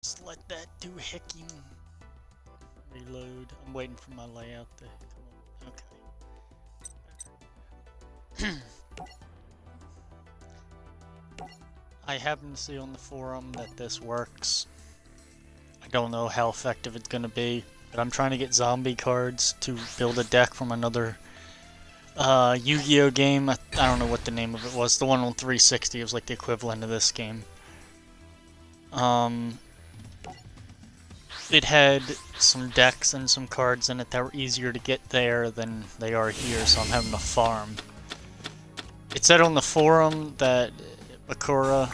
Just let that do hicking. Reload. I'm waiting for my layout to come up. Okay. I happen to see on the forum that this works. I don't know how effective it's gonna be, but I'm trying to get zombie cards to build a deck from another Yu-Gi-Oh game. I don't know what the name of it was. The one on 360 was like the equivalent of this game. It had some decks and some cards in it that were easier to get there than they are here, so I'm having to farm. It said on the forum that Bakura,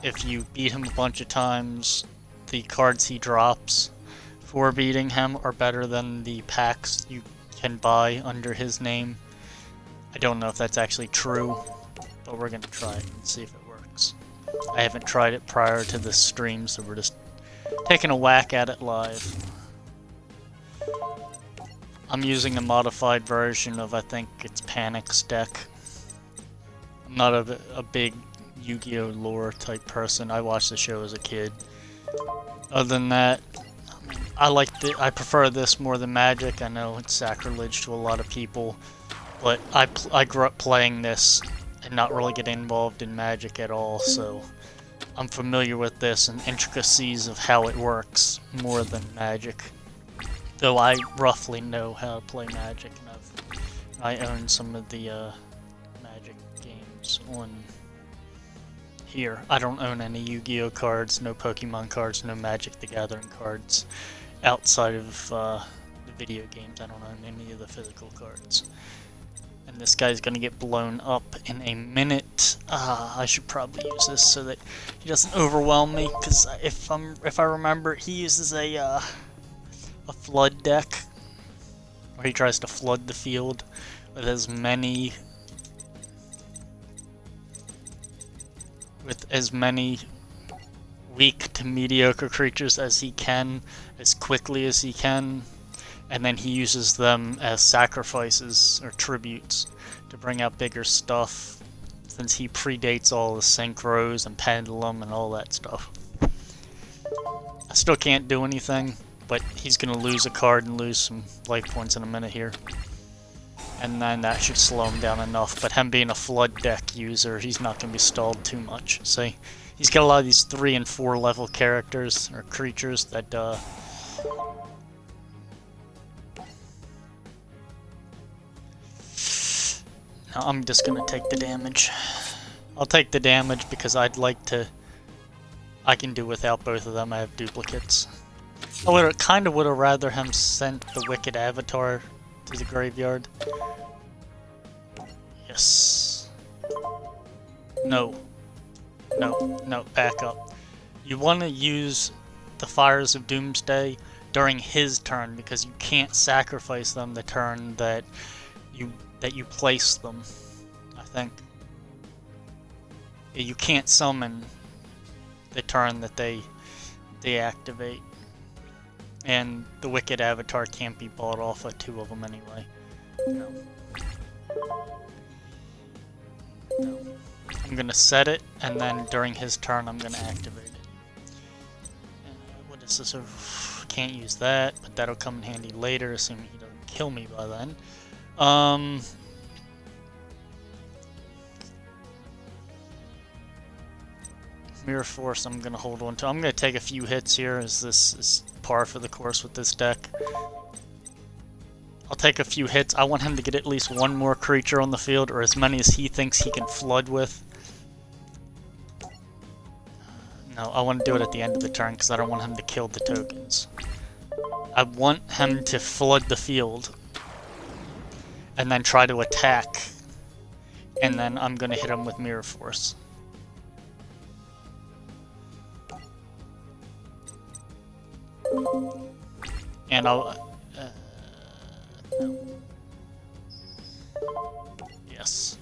if you beat him a bunch of times, the cards he drops for beating him are better than the packs you can buy under his name. I don't know if that's actually true, but we're gonna try it and see if it works. I haven't tried it prior to this stream, so we're just taking a whack at it live. I'm using a modified version of, I think it's Panic's deck. I'm not a big Yu-Gi-Oh lore type person. I watched the show as a kid. Other than that, I prefer this more than Magic. I know it's sacrilege to a lot of people, but I grew up playing this and not really getting involved in Magic at all, so I'm familiar with this and intricacies of how it works more than Magic. Though I roughly know how to play Magic, and I own some of the Magic games on here. I don't own any Yu-Gi-Oh cards, no Pokemon cards, no Magic the Gathering cards. Outside of the video games, I don't own any of the physical cards. And this guy's gonna get blown up in a minute. I should probably use this so that he doesn't overwhelm me, because if I remember, he uses a flood deck, where he tries to flood the field with as many weak to mediocre creatures as he can, as quickly as he can, and then he uses them as sacrifices or tributes to bring out bigger stuff, since he predates all the synchros and pendulum and all that stuff. I still can't do anything, but he's gonna lose a card and lose some life points in a minute here. And then that should slow him down enough, but him being a flood deck user, he's not gonna be stalled too much. See, he's got a lot of these 3 and 4 level characters, or creatures, that now I'm just gonna take the damage. I'll take the damage because I can do without both of them. I have duplicates. I kinda would've rather him sent the Wicked Avatar to the graveyard. Yes. No. No, no, back up. You want to use the Fires of Doomsday during his turn, because you can't sacrifice them the turn that you place them, I think. You can't summon the turn that they deactivate. And the Wicked Avatar can't be bought off of 2 of them anyway. No. No. I'm gonna set it, and then during his turn I'm gonna activate it. What is this? Can't use that, but that'll come in handy later, assuming he doesn't kill me by then. Mirror Force I'm gonna hold on to. I'm gonna take a few hits here, as this is par for the course with this deck. I'll take a few hits. I want him to get at least 1 more creature on the field, or as many as he thinks he can flood with. No, I want to do it at the end of the turn, because I don't want him to kill the tokens. I want him to flood the field, and then try to attack, and then I'm going to hit him with Mirror Force. And I'll... no. Yes.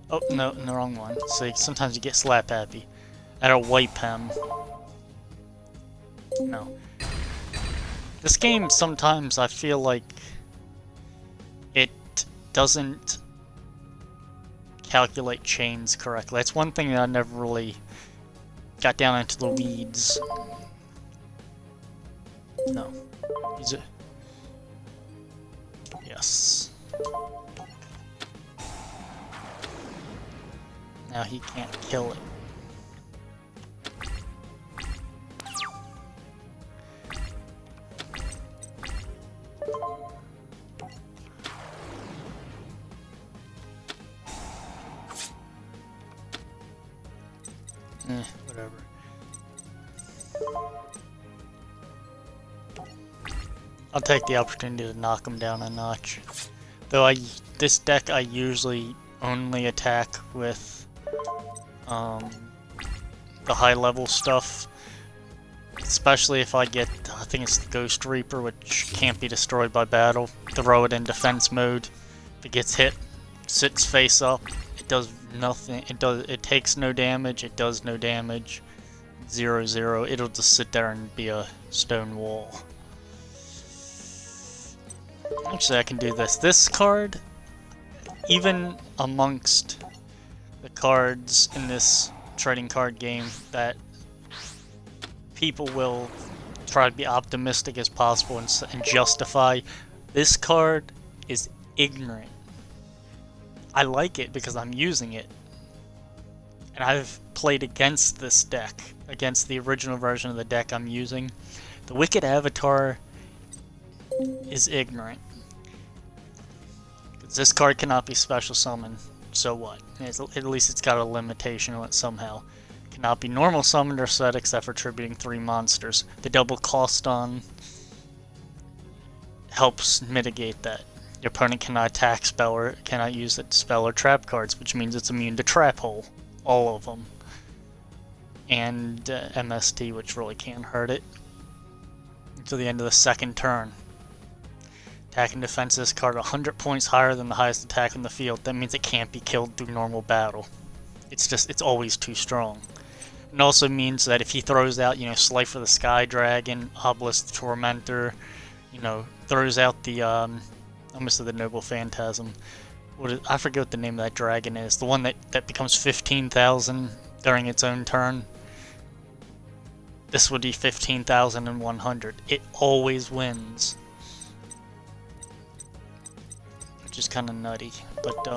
Oh, no, the wrong one. See, sometimes you get slap happy. That'll wipe him. No. This game, sometimes I feel like it doesn't calculate chains correctly. That's one thing that I never really got down into the weeds No. Is it? Yes. Now he can't kill it. Whatever. I'll take the opportunity to knock him down a notch. Though this deck I usually only attack with the high level stuff. Especially if I get, I think it's the Ghost Reaper, which can't be destroyed by battle. Throw it in defense mode. If it gets hit, sits face up. It does nothing. It takes no damage. It does no damage. 0/0. It'll just sit there and be a stone wall. Actually, I can do this. This card, even amongst the cards in this trading card game that people will try to be optimistic as possible and justify, this card is ignorant. I like it because I'm using it. And I've played against this deck, against the original version of the deck I'm using. The Wicked Avatar is ignorant. Because this card cannot be special summoned, so what? At least it's got a limitation on it somehow. Cannot be normal summoned or set except for attributing 3 monsters. The double cost on helps mitigate that. Your opponent cannot attack spell or cannot use it to spell or trap cards, which means it's immune to Trap Hole. All of them. And MST, which really can't hurt it. Until the end of the second turn. Attack and defense this card 100 points higher than the highest attack in the field. That means it can't be killed through normal battle. It's always too strong. It also means that if he throws out, Slifer the Sky Dragon, Obelisk the Tormentor, throws out the, I almost said the Noble Phantasm. I forget what the name of that dragon is. The one that becomes 15,000 during its own turn. This would be 15,100. It always wins. Which is kind of nutty. But,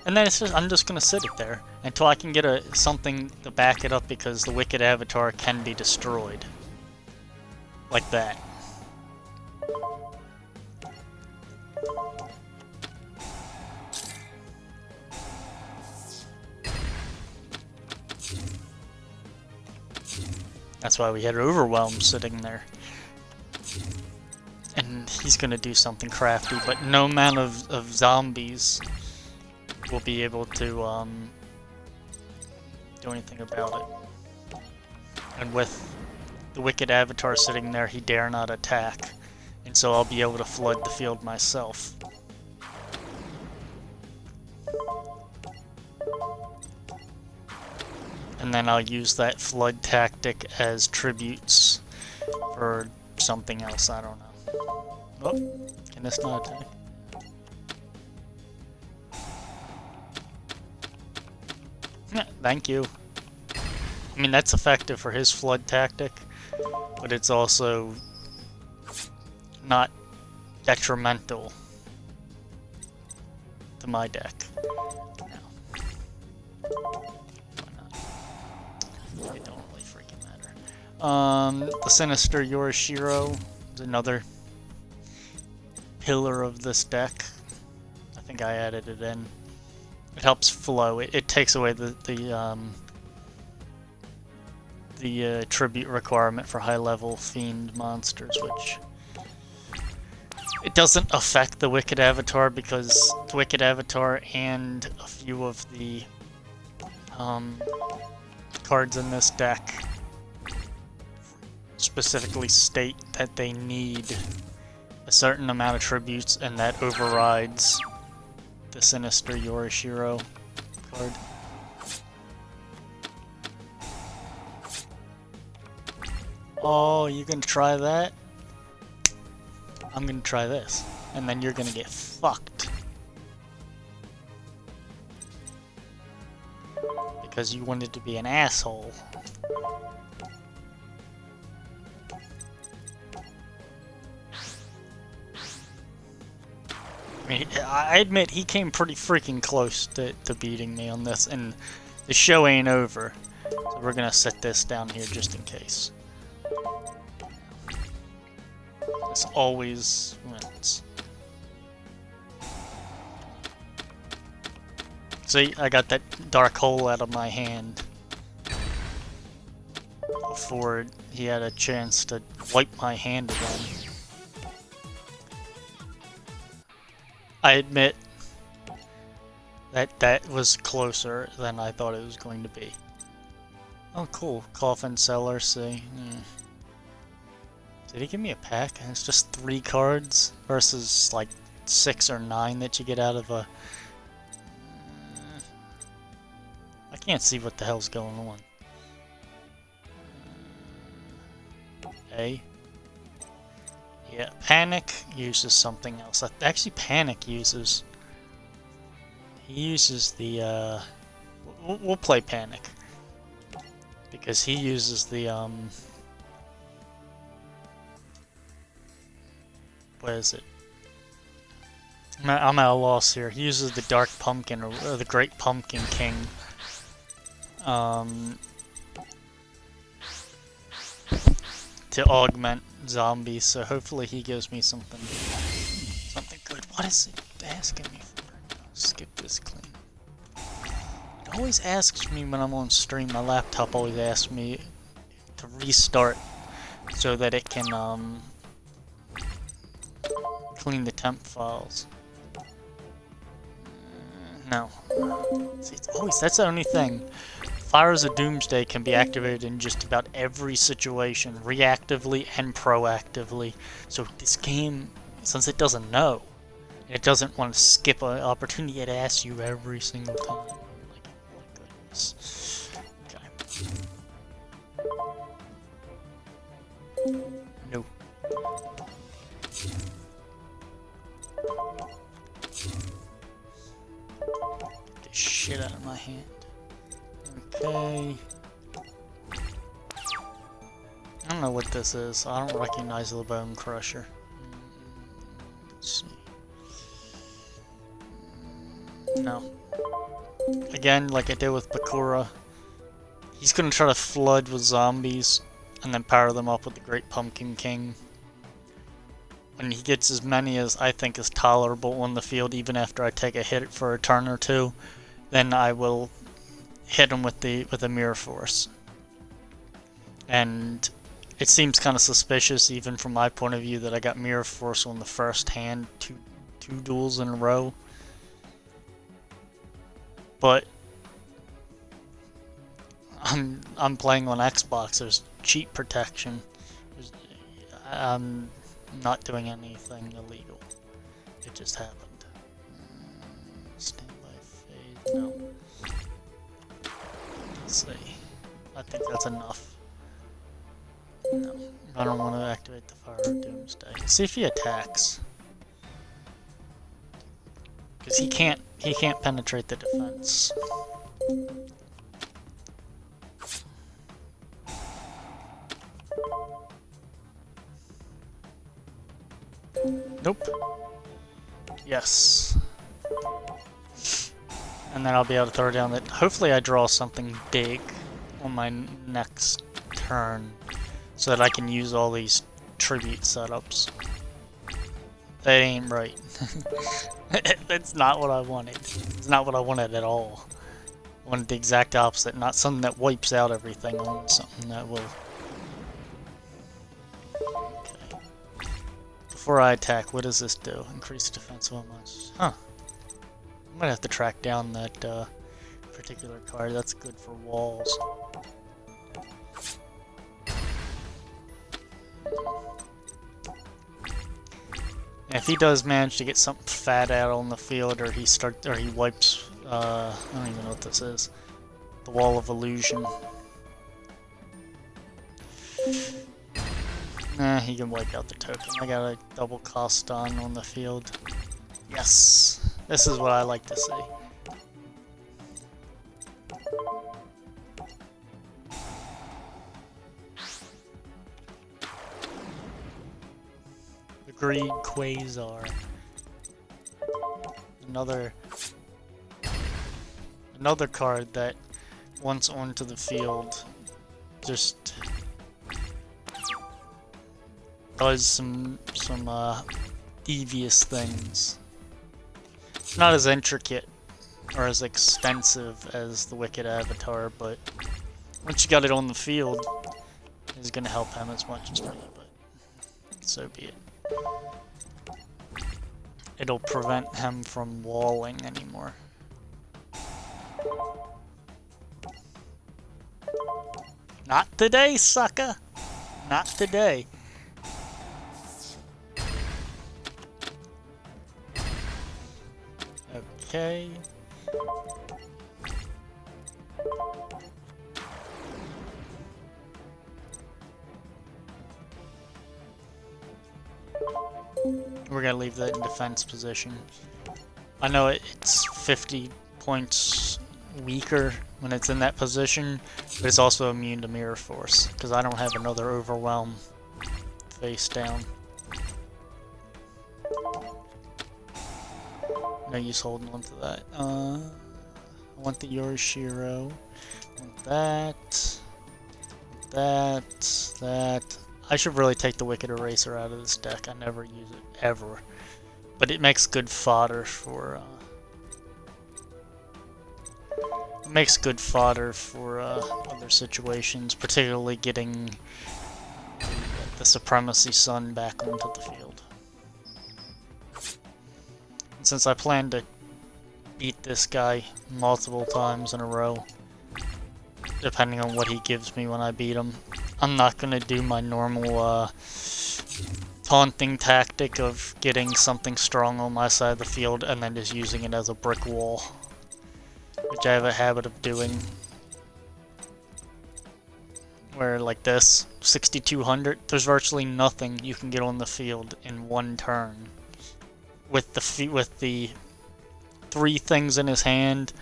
and then I'm just gonna sit it there until I can get something to back it up because the Wicked Avatar can be destroyed. Like that. That's why we had Overwhelm sitting there. And he's gonna do something crafty, but no amount of zombies will be able to do anything about it. And with the Wicked Avatar sitting there, he dare not attack. And so I'll be able to flood the field myself. And then I'll use that flood tactic as tributes for something else, I don't know. Oh, can this not attack? Yeah, thank you. I mean, that's effective for his flood tactic, but it's also not detrimental to my deck. It don't really freaking matter. The Sinister Yorishiro is another pillar of this deck. I think I added it in. It helps flow. It takes away the tribute requirement for high-level fiend monsters, which it doesn't affect the Wicked Avatar because the Wicked Avatar and a few of the cards in this deck specifically state that they need a certain amount of tributes, and that overrides the Sinister Yorishiro card. Oh, you gonna try that? I'm gonna try this, and then you're gonna get fucked. Because you wanted to be an asshole. mean, I admit he came pretty freaking close to beating me on this, and the show ain't over. So we're gonna set this down here just in case. This always wins. See, I got that dark hole out of my hand before he had a chance to wipe my hand again. I admit that was closer than I thought it was going to be. Oh, cool. Coffin Cellar, see. Did he give me a pack? And it's just 3 cards versus like 6 or 9 that you get out of a... I can't see what the hell's going on. A. Yeah, Panic uses something else. Actually, Panic uses... He uses the, We'll play Panic. Because he uses the, What is it? I'm at a loss here. He uses the Dark Pumpkin, or the Great Pumpkin King. To augment zombies, so hopefully he gives me something good. What is it asking me for? I'll skip this clean. It always asks me when I'm on stream. My laptop always asks me to restart so that it can clean the temp files. No. See, it's always, that's the only thing. Fires of Doomsday can be activated in just about every situation, reactively and proactively. So this game, since it doesn't know, it doesn't want to skip an opportunity, it asks you every single time. Like, oh my goodness. Okay. No. Get this shit out of my hand. Okay. I don't know what this is. I don't recognize the Bone Crusher. Let's see. No. Again, like I did with Bakura, he's gonna try to flood with zombies and then power them up with the Great Pumpkin King. When he gets as many as I think is tolerable on the field, even after I take a hit for a turn or two, then I will hit him with a Mirror Force. And it seems kind of suspicious, even from my point of view, that I got Mirror Force on the first hand, two duels in a row. But I'm playing on Xbox. There's cheat protection. I'm not doing anything illegal. It just happened. Standby phase. No. Let's see. I think that's enough. No, I don't want to activate the Fire of Doomsday. See if he attacks. Because he can't penetrate the defense. Nope. Yes. And then I'll be able to throw down that. Hopefully I draw something big on my next turn so that I can use all these tribute setups. That ain't right. That's not what I wanted. It's not what I wanted at all. I wanted the exact opposite, not something that wipes out everything. I want something that will... Okay. Before I attack, what does this do? Increase defense how much? Huh. I might have to track down that particular card. That's good for walls. And if he does manage to get something fat out on the field, or he wipes, I don't even know what this is, the Wall of Illusion. Nah, he can wipe out the token. I got a double cost on the field. Yes, this is what I like to see. Agreed, Quasar. another card that once onto the field just does some devious things. It's not as intricate or as extensive as the Wicked Avatar, but once you got it on the field, it's gonna help him as much as me, but so be it. It'll prevent him from walling anymore. Not today, sucker! Not today. Okay. We're gonna leave that in defense position. I know it's 50 points weaker when it's in that position, but it's also immune to Mirror Force, because I don't have another Overwhelm face down. No use holding on to that. I want the Yorishiro. I want that. I should really take the Wicked Eraser out of this deck. I never use it, ever. But it makes good fodder for, other situations, particularly getting the Supremacy Sun back onto the field. And since I plan to beat this guy multiple times in a row, depending on what he gives me when I beat him, I'm not going to do my normal taunting tactic of getting something strong on my side of the field and then just using it as a brick wall, which I have a habit of doing. Where, like this, 6200, there's virtually nothing you can get on the field in one turn. With the three things in his hand,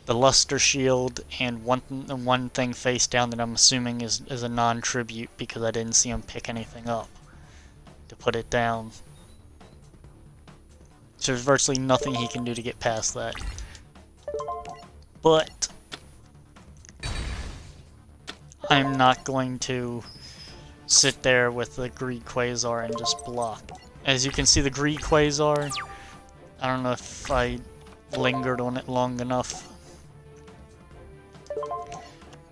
the Luster Shield, and one thing face down that I'm assuming is a non-tribute because I didn't see him pick anything up to put it down. So there's virtually nothing he can do to get past that. But I'm not going to sit there with the Greed Quasar and just block. As you can see, the Greed Quasar, I don't know if I lingered on it long enough.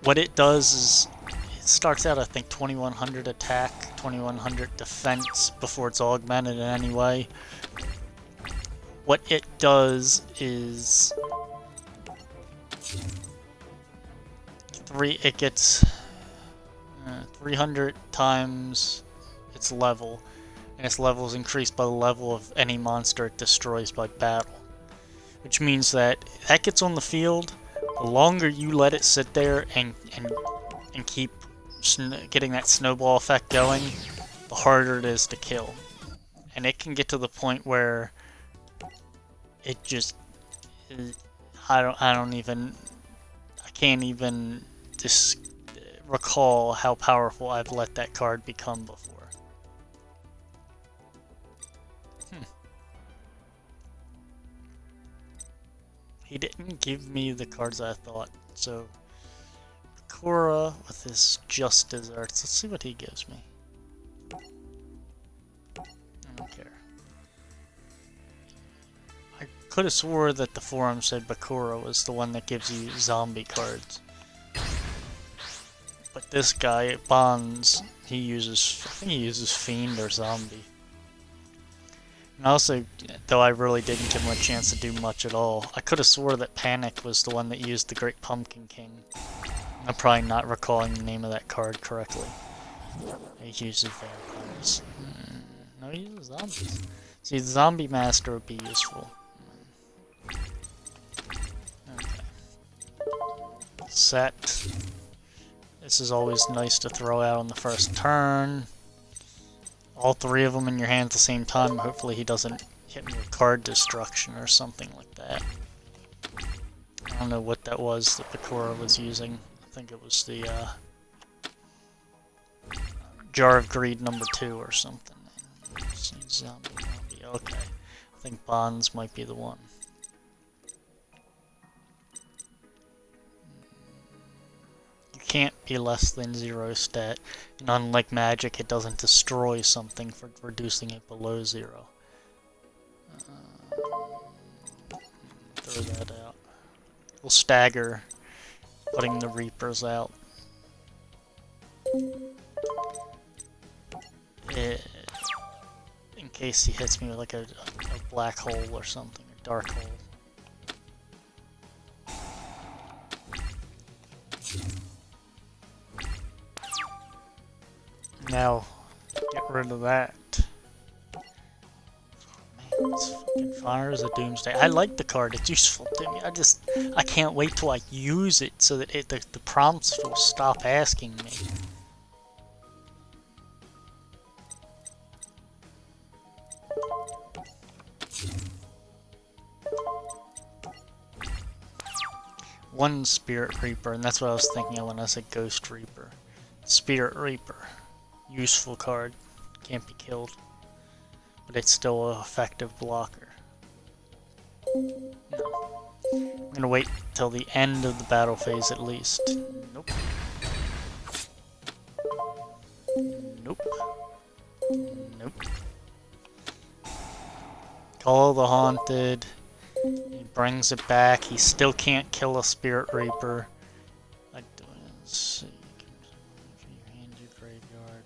What it does is, it starts out I think 2100 attack, 2100 defense before it's augmented in any way. What it does is it gets 300 times its level, and its level is increased by the level of any monster it destroys by battle. Which means that gets on the field, the longer you let it sit there and keep getting that snowball effect going, the harder it is to kill. And it can get to the point where it just I can't even recall how powerful I've let that card become before. He didn't give me the cards I thought, so Bakura with his Just Desserts. Let's see what he gives me. I don't care. I could have swore that the forum said Bakura was the one that gives you zombie cards. But this guy, Bonds, I think he uses Fiend or Zombie. And also, though I really didn't give him a chance to do much at all, I could have swore that Panic was the one that used the Great Pumpkin King. I'm probably not recalling the name of that card correctly. He uses vampires. No, he uses zombies. See, the Zombie Master would be useful. Okay. Set. This is always nice to throw out on the first turn. All three of them in your hand at the same time. Hopefully he doesn't hit me with card destruction or something like that. I don't know what that was that Bakura was using. I think it was the Jar of Greed #2 or something. Zombie. Okay. I think Bonds might be the one. You can't be less than 0 stat, and unlike magic, it doesn't destroy something for reducing it below 0. Throw that out. We'll stagger putting the Reapers out. In case he hits me with like a black hole or something, a dark hole. Now, get rid of that. Man, it's fucking Fire as a Doomsday. I like the card, it's useful to me. I can't wait till I use it so that the prompts will stop asking me. One Spirit Reaper, and that's what I was thinking of when I said Ghost Reaper. Spirit Reaper. Useful card. Can't be killed. But it's still an effective blocker. No. I'm gonna wait till the end of the battle phase at least. Nope. Nope. Nope. Call the Haunted. He brings it back. He still can't kill a Spirit Reaper. Let's see. Your hand, your graveyard.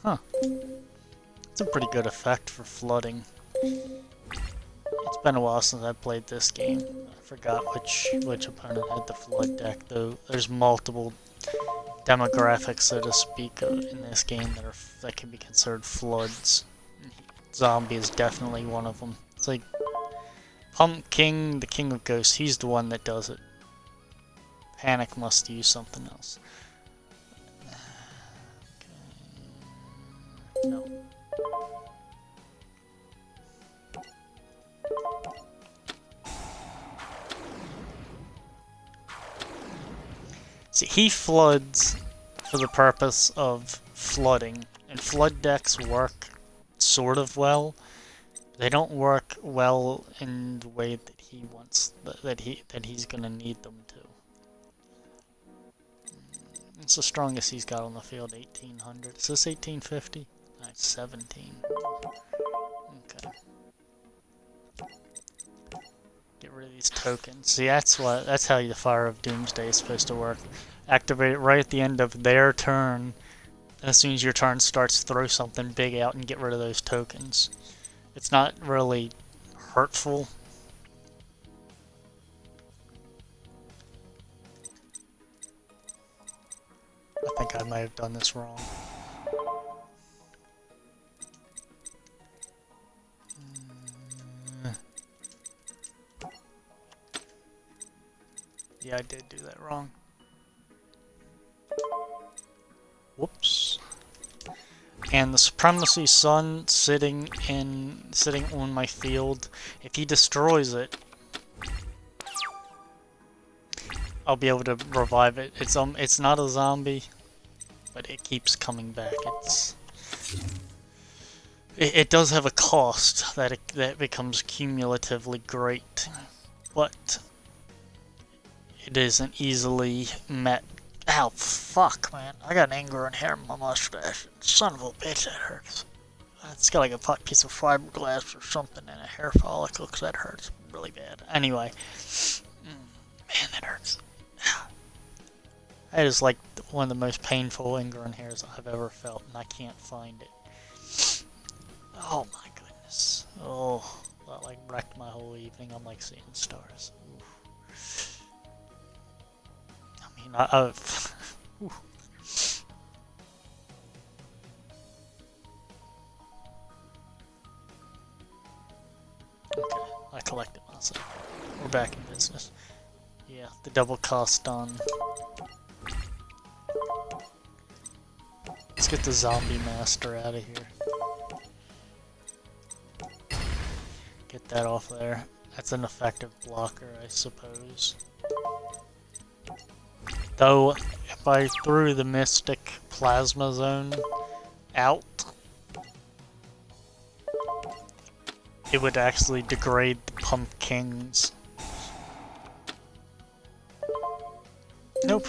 Huh. It's a pretty good effect for flooding. It's been a while since I played this game. I forgot which opponent had the flood deck, though. There's multiple demographics, so to speak, in this game that can be considered floods. Zombie is definitely one of them. It's like Pumpkin, the King of Ghosts, he's the one that does it. Panic must use something else. Okay. No. See, he floods for the purpose of flooding, and flood decks work sort of well. They don't work well in the way that he wants, that he's gonna need them to. It's the strongest he's got on the field, 1800. Is this 1850? That's 17. Okay. Get rid of these tokens. See, that's how the Fire of Doomsday is supposed to work. Activate it right at the end of their turn. As soon as your turn starts, throw something big out and get rid of those tokens. It's not really hurtful. I think I might have done this wrong. Yeah, I did do that wrong. Whoops. And the Supremacy Sun sitting on my field, if he destroys it, I'll be able to revive it. It's not a zombie, but it keeps coming back. It does have a cost that becomes cumulatively great, but it isn't easily met. Ow, fuck, man. I got anger and hair in my mustache. Son of a bitch, that hurts. It's got like a piece of fiberglass or something in a hair follicle, because that hurts really bad. Anyway. Man, that hurts. That is like one of the most painful anger and hairs I've ever felt, and I can't find it. Oh my goodness. Oh, that like wrecked my whole evening. I'm like seeing stars. Oof. I mean, okay, I collected myself. We're back in business. Yeah, the double cost on. Let's get the zombie master out of here. Get that off there. That's an effective blocker, I suppose. Though, if I threw the Mystic Plasma Zone out, it would actually degrade the pumpkins. Nope,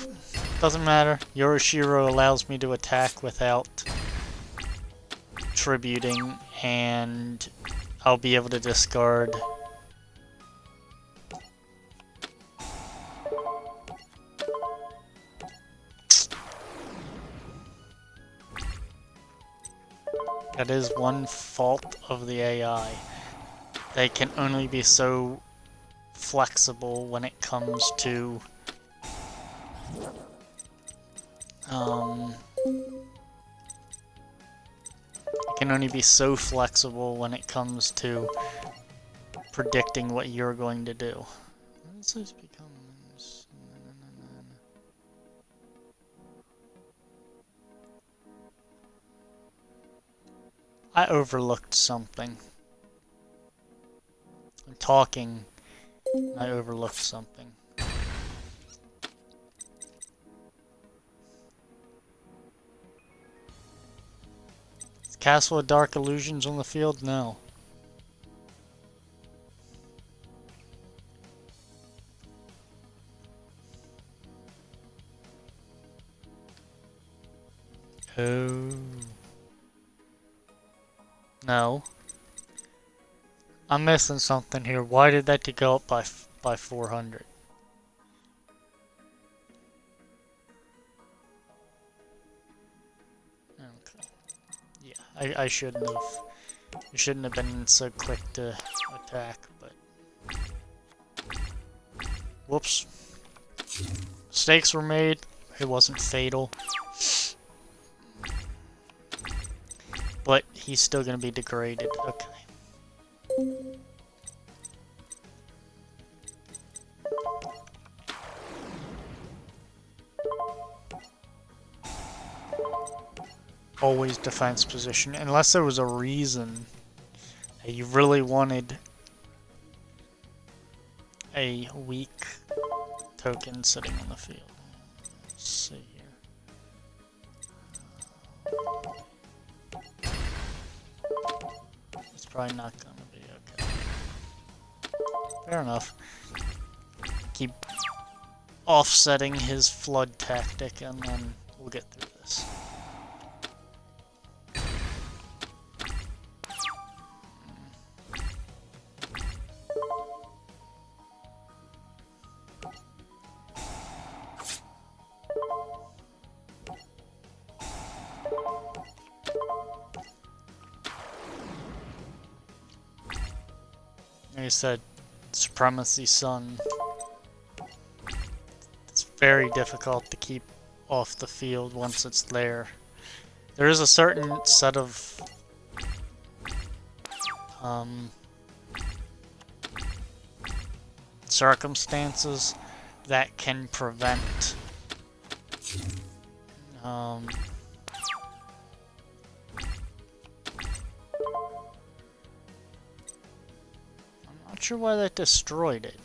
doesn't matter. Yoroshiro allows me to attack without tributing, and I'll be able to discard. That is one fault of the AI. They can only be so flexible when it comes to it can only be so flexible when it comes to predicting what you're going to do. This becomes... I overlooked something. I'm talking, I overlooked something. Is Castle of Dark Illusions on the field? No. Oh. No. I'm missing something here. Why did that go up by 400? Okay. Yeah, I shouldn't have. I shouldn't have been so quick to attack, but whoops. Mistakes were made. It wasn't fatal. But he's still gonna be degraded. Okay. Always defense position, unless there was a reason that you really wanted a weak token sitting on the field. Let's see here. It's probably not gonna be okay. Fair enough. Keep offsetting his flood tactic and then we'll get through this. Like I said, Supremacy Sun. It's very difficult to keep off the field once it's there. There is a certain set of circumstances that can prevent I'm not sure why that destroyed it.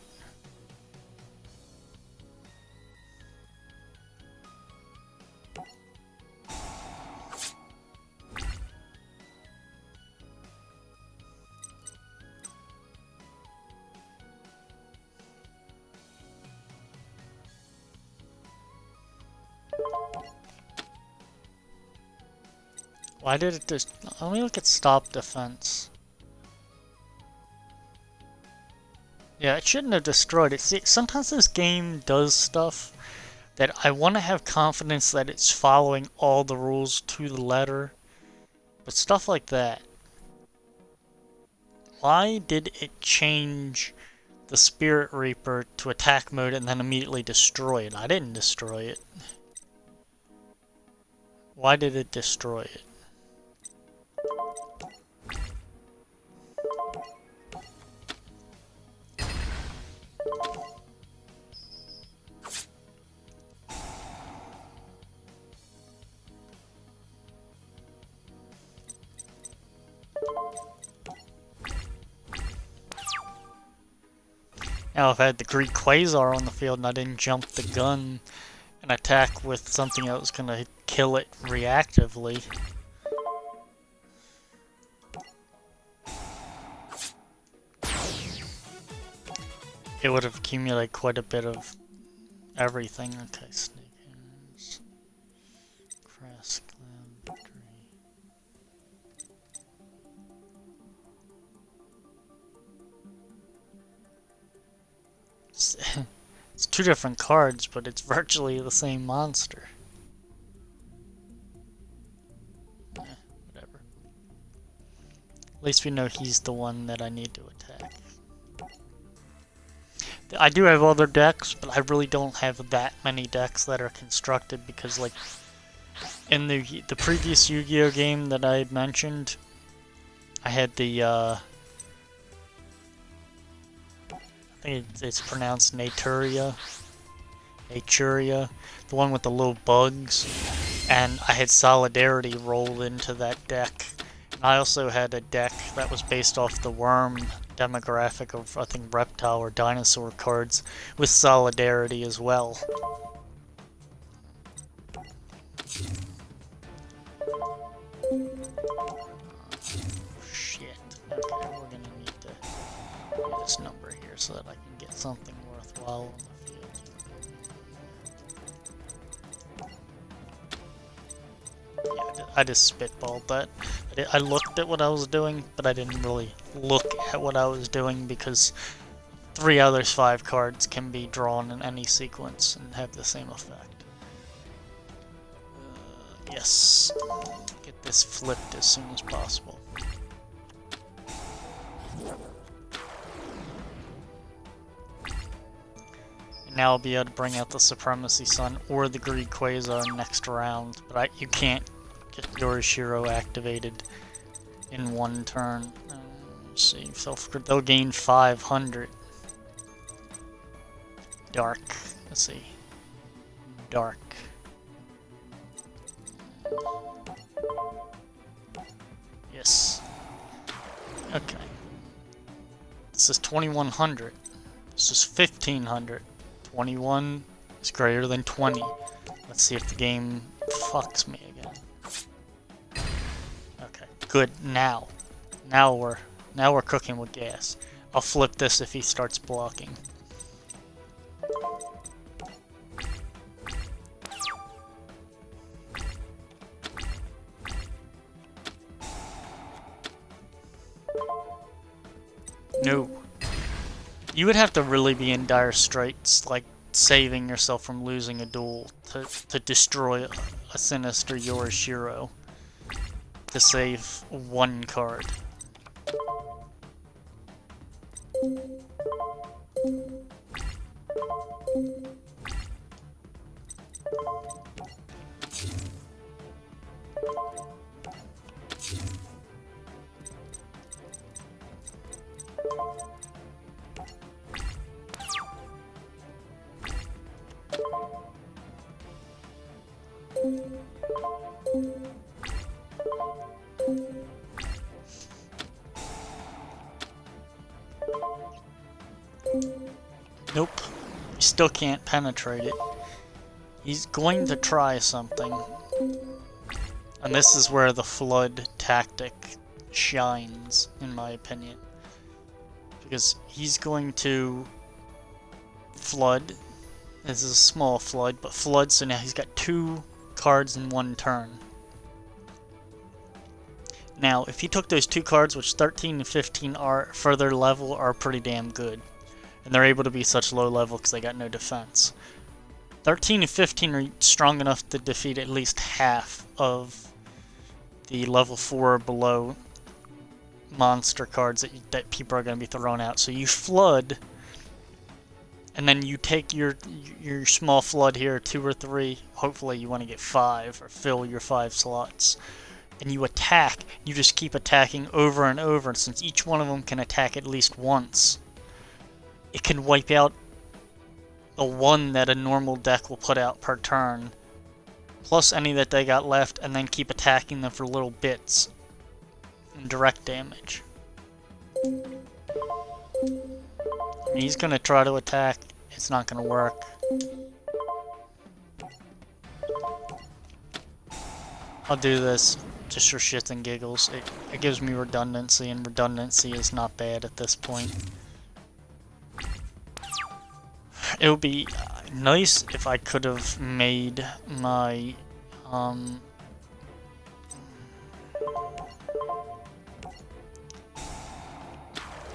Why did it just... Let me look at stop defense. Yeah, it shouldn't have destroyed it. See, sometimes this game does stuff that I want to have confidence that it's following all the rules to the letter. But stuff like that. Why did it change the Spirit Reaper to attack mode and then immediately destroy it? I didn't destroy it. Why did it destroy it? Now, if I had the Greek Quasar on the field and I didn't jump the gun and attack with something that was going to kill it reactively. it would have accumulated quite a bit of everything. Okay, snake hands, Crass Clam Tree. It's two different cards, but it's virtually the same monster. Whatever. At least we know he's the one that I need to attack. I do have other decks, but I really don't have that many decks that are constructed because, like, in the previous Yu-Gi-Oh game that I had mentioned, I had the, I think it's pronounced Naturia, the one with the little bugs, and I had Solidarity rolled into that deck. And I also had a deck that was based off the worm demographic of, I think, reptile or dinosaur cards with Solidarity as well. Shit. Okay, we're gonna need to do this number here so that I can get something worthwhile on the field. Yeah, I just spitballed that. I looked at what I was doing, but I didn't really look at what I was doing because 3 others 5 cards can be drawn in any sequence and have the same effect. Yes. Get this flipped as soon as possible. And now I'll be able to bring out the Supremacy Sun or the Greed Quasar next round, but you can't get Yorishiro activated in one turn. Let's see, so they'll gain 500. Dark. Let's see. Dark. Yes. Okay. This is 2100. This is 1500. 21 is greater than 20. Let's see if the game fucks me again. Okay, good. Now we're cooking with gas. I'll flip this if he starts blocking. No. You would have to really be in dire straits, like saving yourself from losing a duel to destroy a Sinister Yorishiro to save one card. Nope. You still can't penetrate it. He's going to try something. And this is where the flood tactic shines, in my opinion. Because he's going to flood. This is a small flood, but flood, so now he's got 2 cards in one turn. Now, if he took those 2 cards, which 13 and 15 are further level, are pretty damn good. And they're able to be such low level because they got no defense. 13 and 15 are strong enough to defeat at least half of the level 4 or below monster cards that people are going to be throwing out. So you flood, and then you take your small flood here, 2 or 3. Hopefully you want to get 5 or fill your 5 slots. And you attack. You just keep attacking over and over. And since each one of them can attack at least once, it can wipe out the 1 that a normal deck will put out per turn, plus any that they got left, and then keep attacking them for little bits and direct damage. He's gonna try to attack. It's not gonna work. I'll do this just for shits and giggles. It gives me redundancy, and redundancy is not bad at this point. It would be nice if I could have made my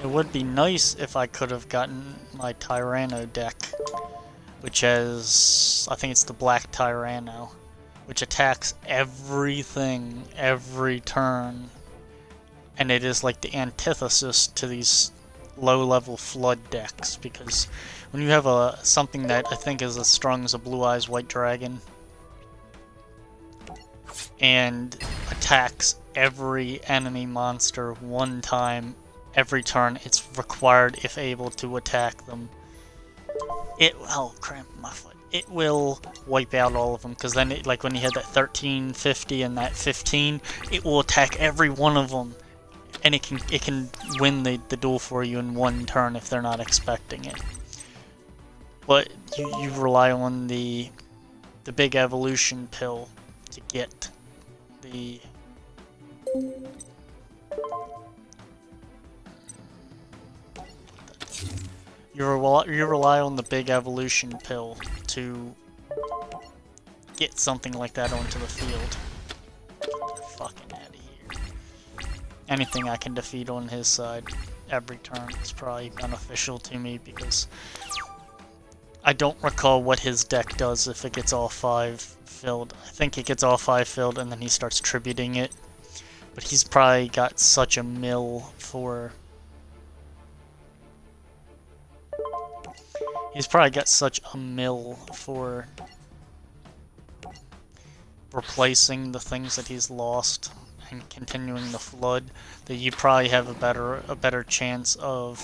it would be nice if I could have gotten my Tyranno deck, which has, I think it's the Black Tyranno, which attacks everything every turn, and it is like the antithesis to these low-level flood decks, because when you have something that I think is as strong as a Blue Eyes White Dragon and attacks every enemy monster one time every turn, it's required, if able, to attack them. Oh crap, my foot. It will wipe out all of them, because then, like when you had that 13, 50, and that 15, it will attack every one of them, and it can win the duel for you in one turn if they're not expecting it. But you rely on the big evolution pill to get the You rely on the big evolution pill to get something like that onto the field. Get the fucking out of here. Anything I can defeat on his side every turn is probably beneficial to me, because I don't recall what his deck does if it gets all 5 filled. I think it gets all 5 filled and then he starts tributing it. But he's probably got such a mill for... He's probably got such a mill for replacing the things that he's lost and continuing the flood that you probably have a better chance of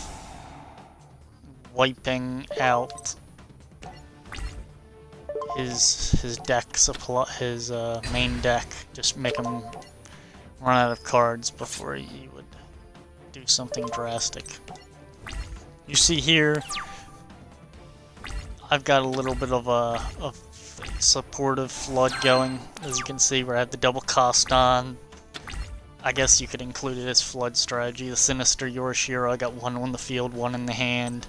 wiping out his deck supply, his main deck. Just make him run out of cards before you would do something drastic. You see here, I've got a little bit of a supportive flood going, as you can see, where I have the double cost on. I guess you could include it as flood strategy. The Sinister Yorishiro, I got one on the field, one in the hand.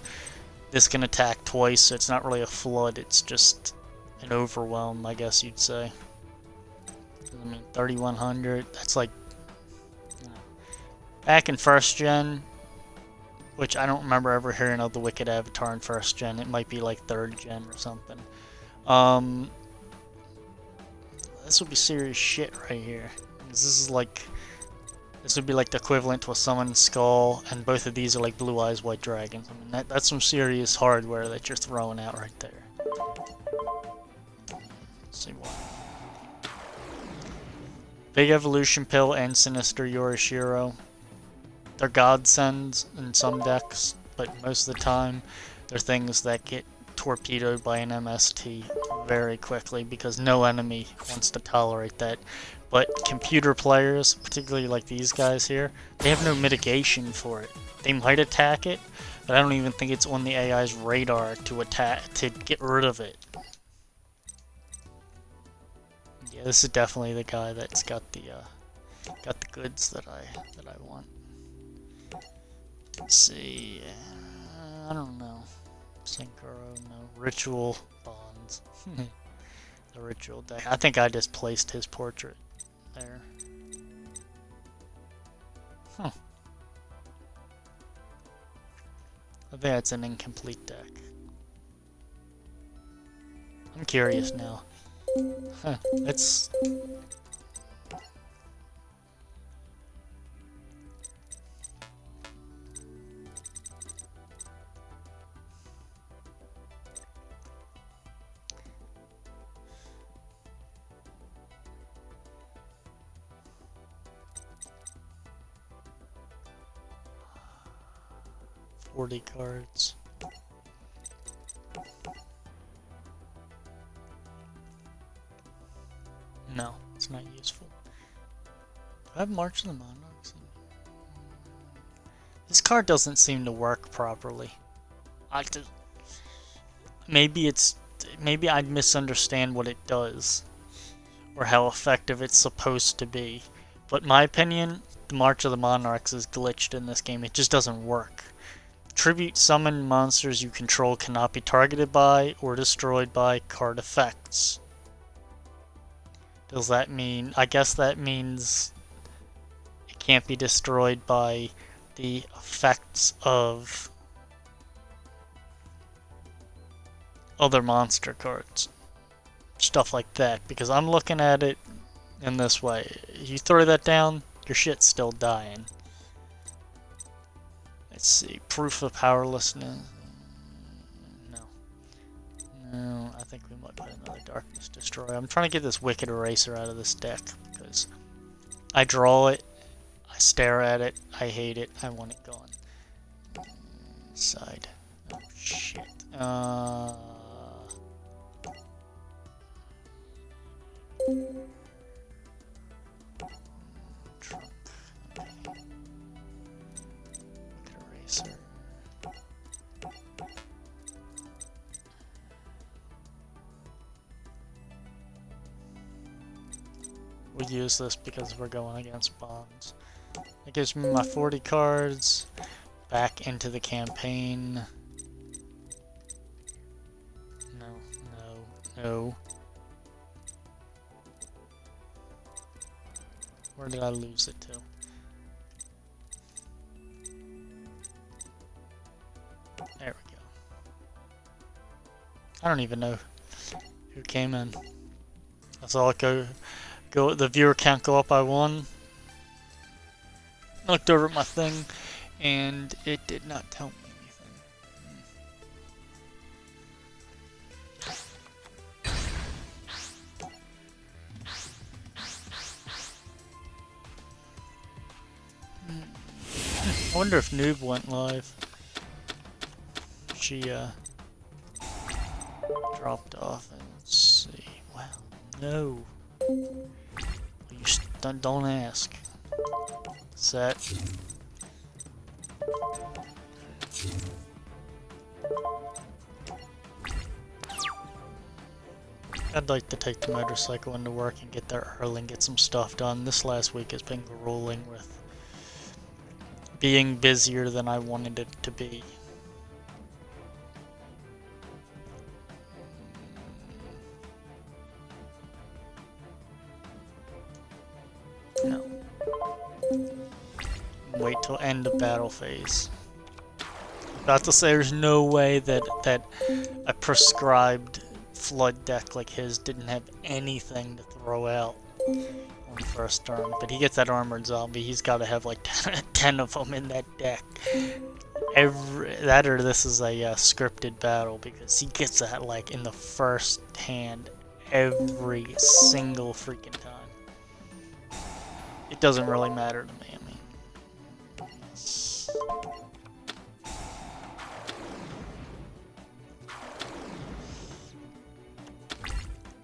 This can attack twice, so it's not really a flood, it's just an overwhelm, I guess you'd say. I mean, 3100, that's like... You know, back in 1st gen, which I don't remember ever hearing of the Wicked Avatar in 1st gen. It might be like 3rd gen or something. This would be serious shit right here. This would be like the equivalent to a Summoned Skull, and both of these are like Blue Eyes White Dragons. I mean, that's some serious hardware that you're throwing out right there. Let's see what. Big Evolution Pill and Sinister Yorishiro. They're godsends in some decks, but most of the time they're things that get torpedoed by an MST very quickly, because no enemy wants to tolerate that. But computer players, particularly like these guys here, they have no mitigation for it. They might attack it, but I don't even think it's on the AI's radar to get rid of it. Yeah, this is definitely the guy that's got the goods that I want. Let's see, I don't know. Sankuro, no. Ritual Bonds. The Ritual deck. I think I just placed his portrait there. Huh. I think that's an incomplete deck. I'm curious now. Huh, let's... 40 cards. No, it's not useful. Do I have March of the Monarchs? This card doesn't seem to work properly. Maybe I misunderstand what it does, or how effective it's supposed to be. But in my opinion, the March of the Monarchs is glitched in this game. It just doesn't work. Tribute summoned monsters you control cannot be targeted by or destroyed by card effects. Does that mean... I guess that means it can't be destroyed by the effects of other monster cards. Stuff like that, because I'm looking at it in this way. You throw that down, your shit's still dying. Let's see, proof of powerlessness. No, I think we might put another Darkness Destroyer. I'm trying to get this Wicked Eraser out of this deck, because I draw it, I stare at it, I hate it, I want it gone. Side. Oh shit. Trunk. Okay. Wicked Eraser. We use this because we're going against bonds. It gives me my 40 cards back into the campaign. No, no, no. Where did I lose it to? There we go. I don't even know who came in. I saw it go the viewer count go up by 1. Looked over at my thing and it did not tell me anything. I wonder if Noob went live. She dropped off. And let's see. Wow. No. You don't ask. Set. I'd like to take the motorcycle into work and get there early and get some stuff done. This last week has been grueling with being busier than I wanted it to be. No. Wait till end of battle phase. About to say there's no way that a prescribed flood deck like his didn't have anything to throw out on the first turn. But he gets that armored zombie, he's got to have like 10 of them in that deck. That or this is a scripted battle, because he gets that like in the first hand every single freaking time. It doesn't really matter to me. I mean,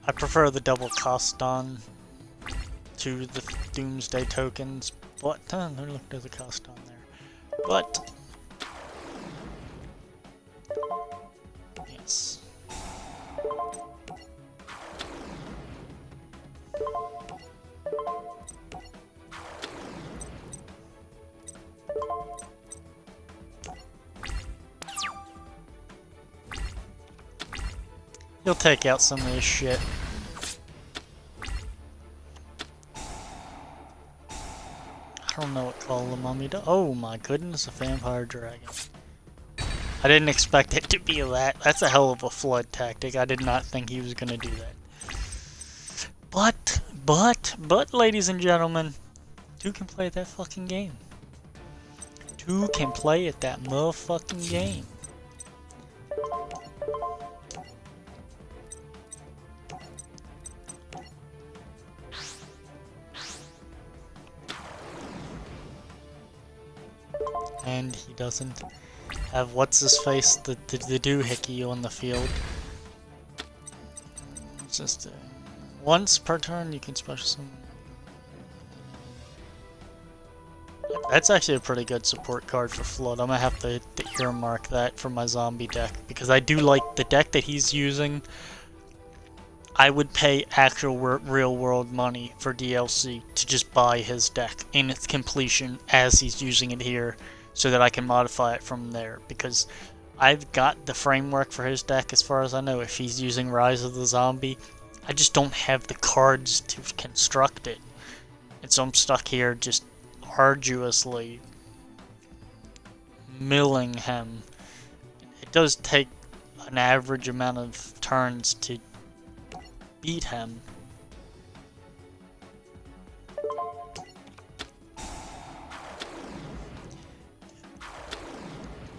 I prefer the double Coston to the Doomsday tokens, but look, there's a Coston there. But yes. He'll take out some of this shit. I don't know what call the mummy does. Oh my goodness, a vampire dragon. I didn't expect it to be that. That's a hell of a flood tactic. I did not think he was gonna do that. But, ladies and gentlemen, 2 can play that fucking game. 2 can play at that motherfucking game. And he doesn't have what's-his-face, the doohickey on the field. It's just once per turn you can special summon. That's actually a pretty good support card for Flood. I'm gonna have to earmark that for my zombie deck, because I do like the deck that he's using. I would pay actual real world money for DLC to just buy his deck in its completion as he's using it here. so that I can modify it from there, because I've got the framework for his deck as far as I know. If he's using Rise of the Zombie, I just don't have the cards to construct it. And so I'm stuck here just arduously milling him. It does take an average amount of turns to beat him.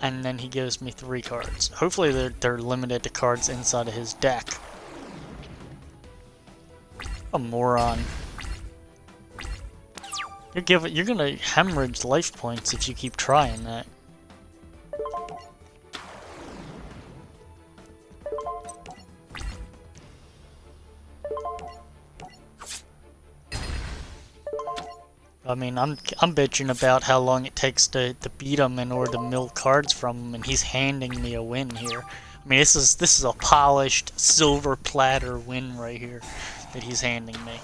And then he gives me 3 cards. Hopefully they're limited to cards inside of his deck. A moron. You're gonna hemorrhage life points if you keep trying that. I mean, I'm bitching about how long it takes to beat him in order to mill cards from him, and he's handing me a win here. I mean, this is a polished silver platter win right here that he's handing me.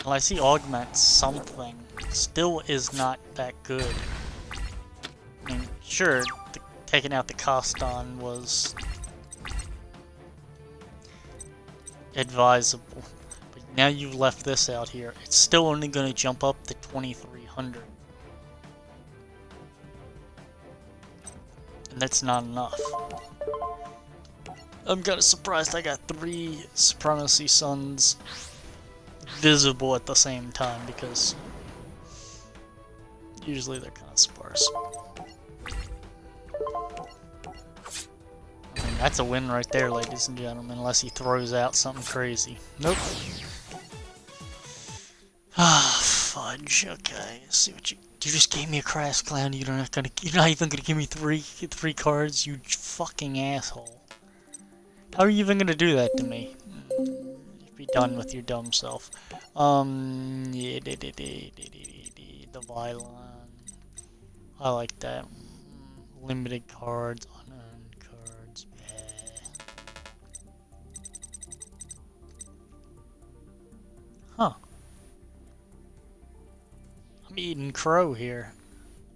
Well, I see augment something. Still is not that good. I mean, sure, taking out the Coston was advisable. Now you've left this out here. It's still only going to jump up to 2,300. And that's not enough. I'm kind of surprised I got 3 Supremacy Suns visible at the same time, because usually they're kind of sparse. I mean, that's a win right there, ladies and gentlemen, unless he throws out something crazy. Nope. Ah, fudge. Okay, let's see what you just gave me a Crass Clown. You're not even gonna give me three cards, you fucking asshole. How are you even gonna do that to me? Be done with your dumb self. Yeah, the Violon. I like that. Limited cards, unearned cards. Huh. I'm eating crow here.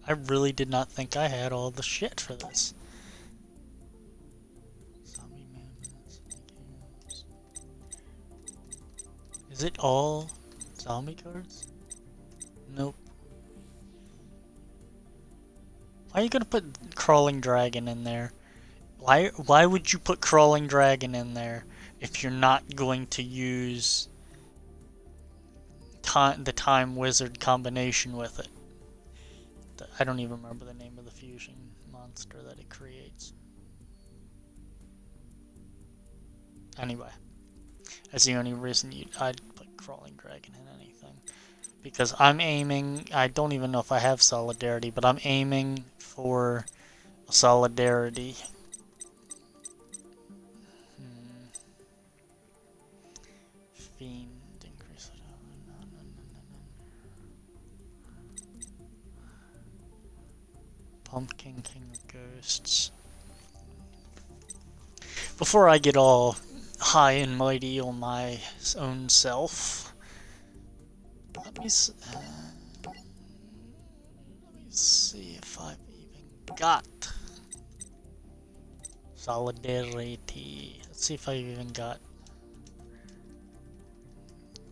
I really did not think I had all the shit for this. Zombie Mammoths. Is it all zombie cards? Nope. Why are you gonna put Crawling Dragon in there? Why would you put Crawling Dragon in there if you're not going to use the Time Wizard combination with it? I don't even remember the name of the fusion monster that it creates. Anyway, that's the only reason I'd put Crawling Dragon in anything. Because I'm aiming, I don't even know if I have Solidarity, but I'm aiming for Solidarity. Fiend, increase it. No. Pumpkin, King of Ghosts. Before I get all high and mighty on my own self, let me see if I've even got Solidarity. Let's see if I've even got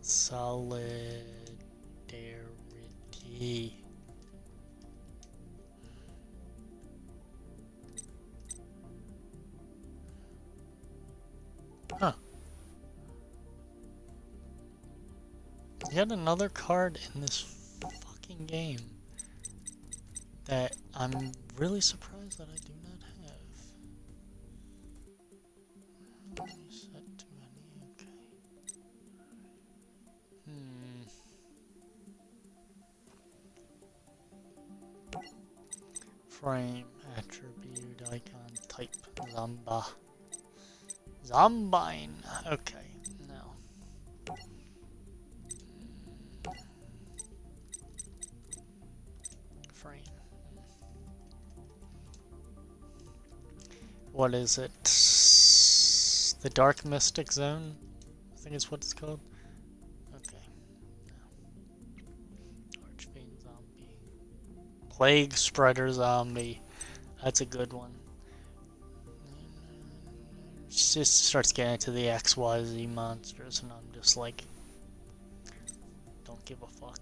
Solidarity. Huh. Yet another card in this fucking game that I'm really surprised that I do not have. Set too many, okay. Frame, attribute, icon, type, Zamba. Zombine. Okay, now. Frame. What is it? The Dark Mystic Zone? I think is what it's called. Okay. Now. Archfiend Zombie. Plague Spreader Zombie. That's a good one. It just starts getting into the XYZ monsters, and I'm just like, don't give a fuck.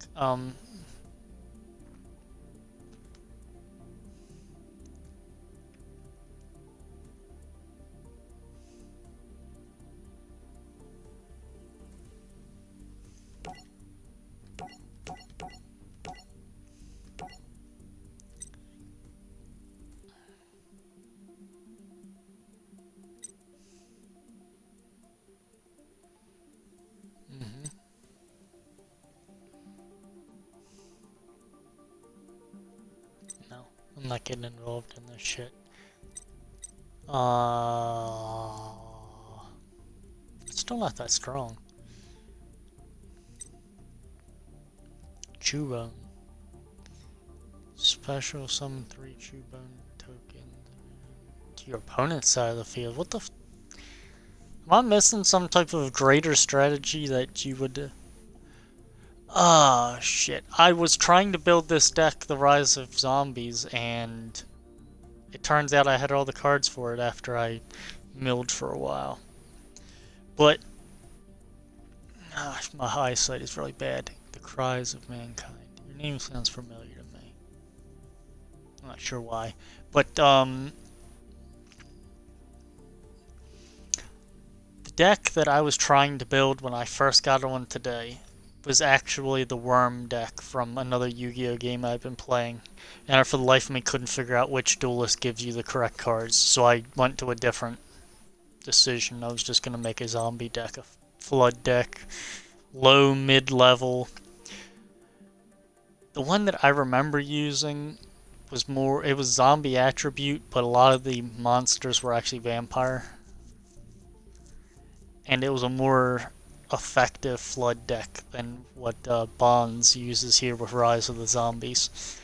No, I'm not getting involved in this shit. Still not that strong. Chewbone. Special summon 3 Chewbone tokens to your opponent's side of the field. What the f— am I missing some type of greater strategy that you would— ah, shit. I was trying to build this deck, The Rise of Zombies, and it turns out I had all the cards for it after I milled for a while. But my eyesight is really bad. The Cries of Mankind. Your name sounds familiar to me. I'm not sure why. But, the deck that I was trying to build when I first got on today was actually the Worm deck from another Yu-Gi-Oh game I've been playing. And I, for the life of me, couldn't figure out which duelist gives you the correct cards, so I went to a different decision. I was just going to make a zombie deck, a flood deck, low, mid-level. The one that I remember using was more, it was zombie attribute, but a lot of the monsters were actually vampire. And it was a more effective flood deck than what Bonds uses here with Rise of the Zombies.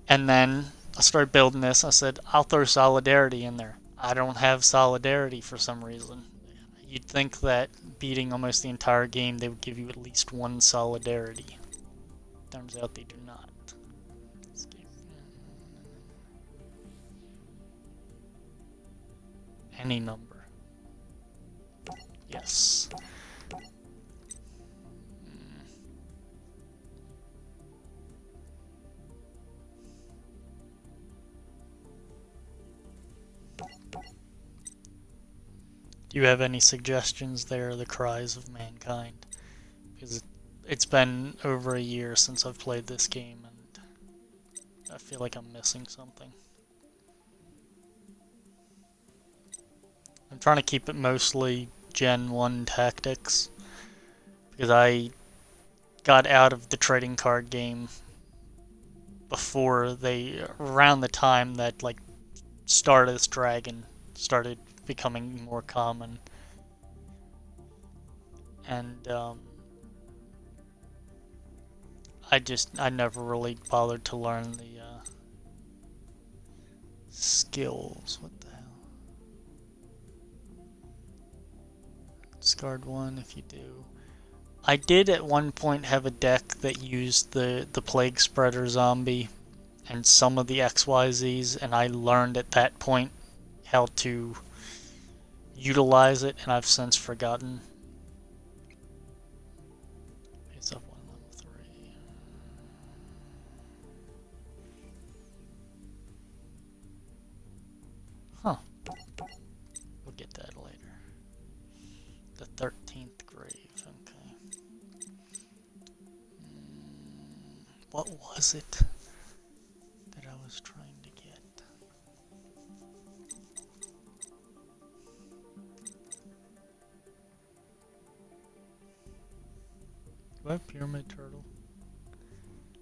And then I started building this. I said, I'll throw Solidarity in there. I don't have Solidarity for some reason. You'd think that beating almost the entire game, they would give you at least one Solidarity. Turns out they do not. Any number. Yes. Do you have any suggestions there, The Cries of Mankind? Because it's been over a year since I've played this game, and I feel like I'm missing something. I'm trying to keep it mostly Gen 1 tactics, because I got out of the trading card game before around the time that, like, Stardust Dragon started becoming more common. And, I never really bothered to learn the, skills. What the hell? Discard 1 if you do. I did at one point have a deck that used the Plague Spreader Zombie and some of the XYZs, and I learned at that point how to utilize it, and I've since forgotten. It's up 1 level 3. Huh. We'll get that later. The 13th grave, okay. What was it that I was trying to get? Do I have Pyramid Turtle?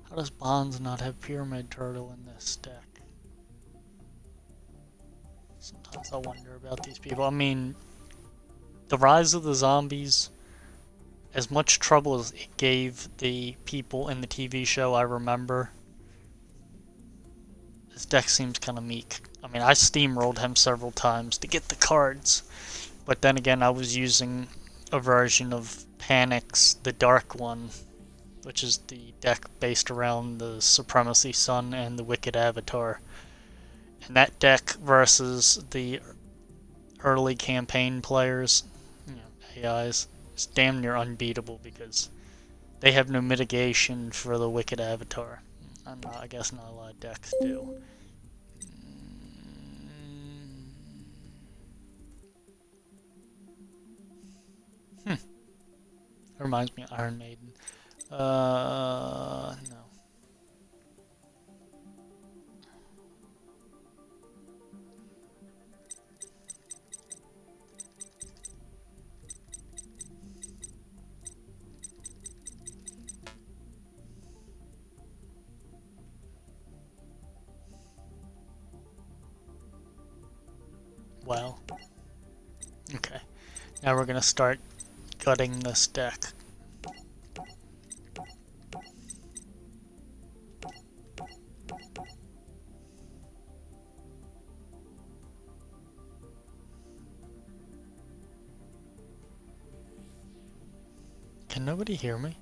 How does Bonds not have Pyramid Turtle in this deck? Sometimes I wonder about these people. I mean, The Rise of the Zombies, as much trouble as it gave the people in the TV show, I remember, this deck seems kind of meek. I mean, I steamrolled him several times to get the cards, but then again, I was using a version of Panics, the dark one, which is the deck based around the Supremacy Sun and the Wicked Avatar. And that deck versus the early campaign players, AIs, is damn near unbeatable because they have no mitigation for the Wicked Avatar. I guess not a lot of decks do. Reminds me of Iron Maiden. No. Well. Okay. Now we're gonna start gutting this deck. Can nobody hear me?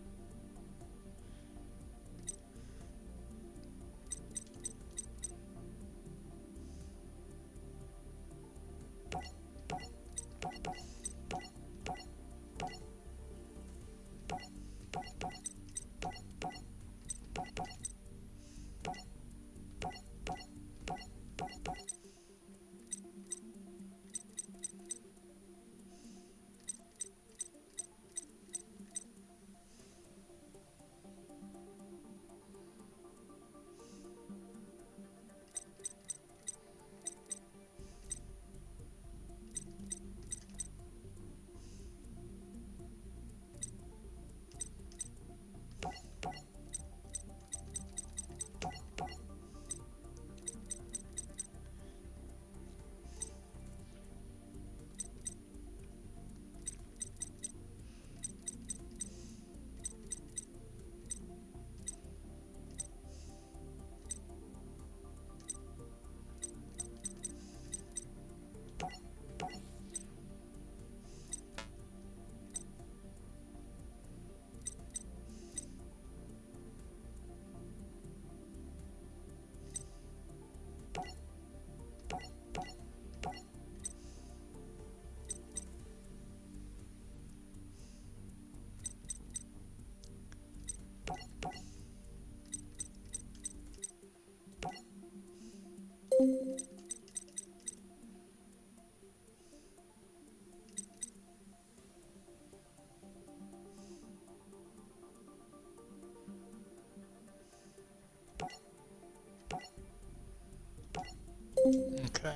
Okay.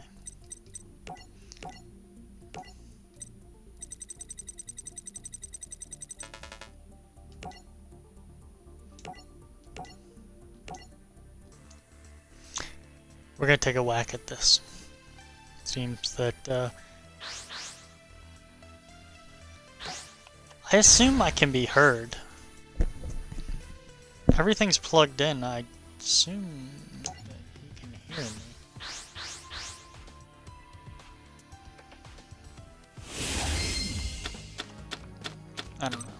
We're gonna take a whack at this. Seems that, I assume I can be heard. Everything's plugged in, I assume that you can hear me. I don't know.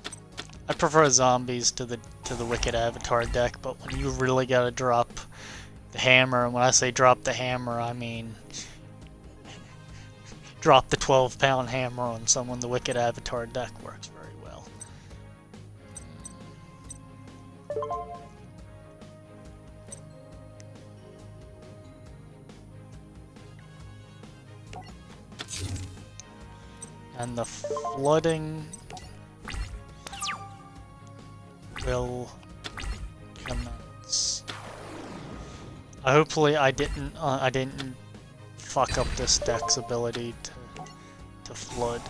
I prefer zombies to the Wicked Avatar deck, but when you really gotta drop the hammer, and when I say drop the hammer, I mean drop the 12-pound hammer on someone, the Wicked Avatar deck works very well. And the flooding will commence. Hopefully I didn't fuck up this deck's ability to flood.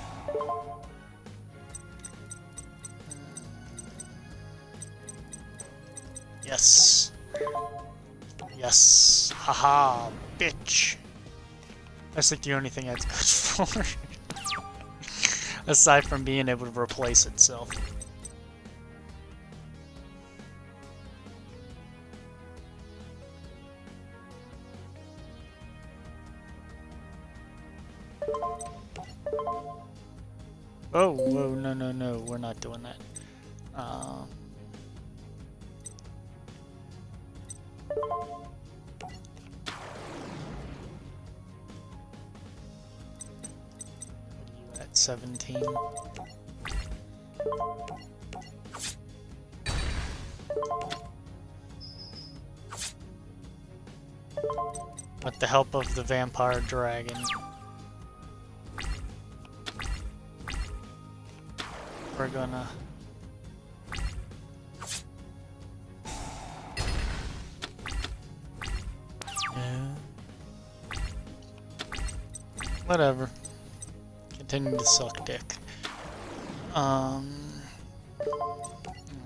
Yes. Yes. Haha, bitch. That's like the only thing that's good for. Aside from being able to replace itself. Oh, whoa, no, we're not doing that. What are you at, 17? With the help of the vampire dragon, we're gonna whatever. Continue to suck dick.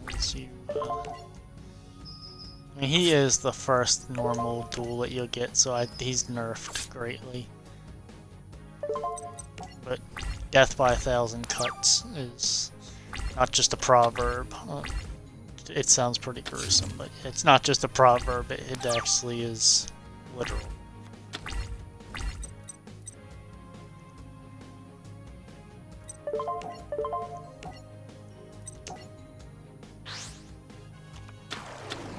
Let's see. I mean, he is the first normal duel that you'll get, so he's nerfed greatly. But death by 1,000 cuts is not just a proverb. It sounds pretty gruesome, but it's not just a proverb, it actually is literal.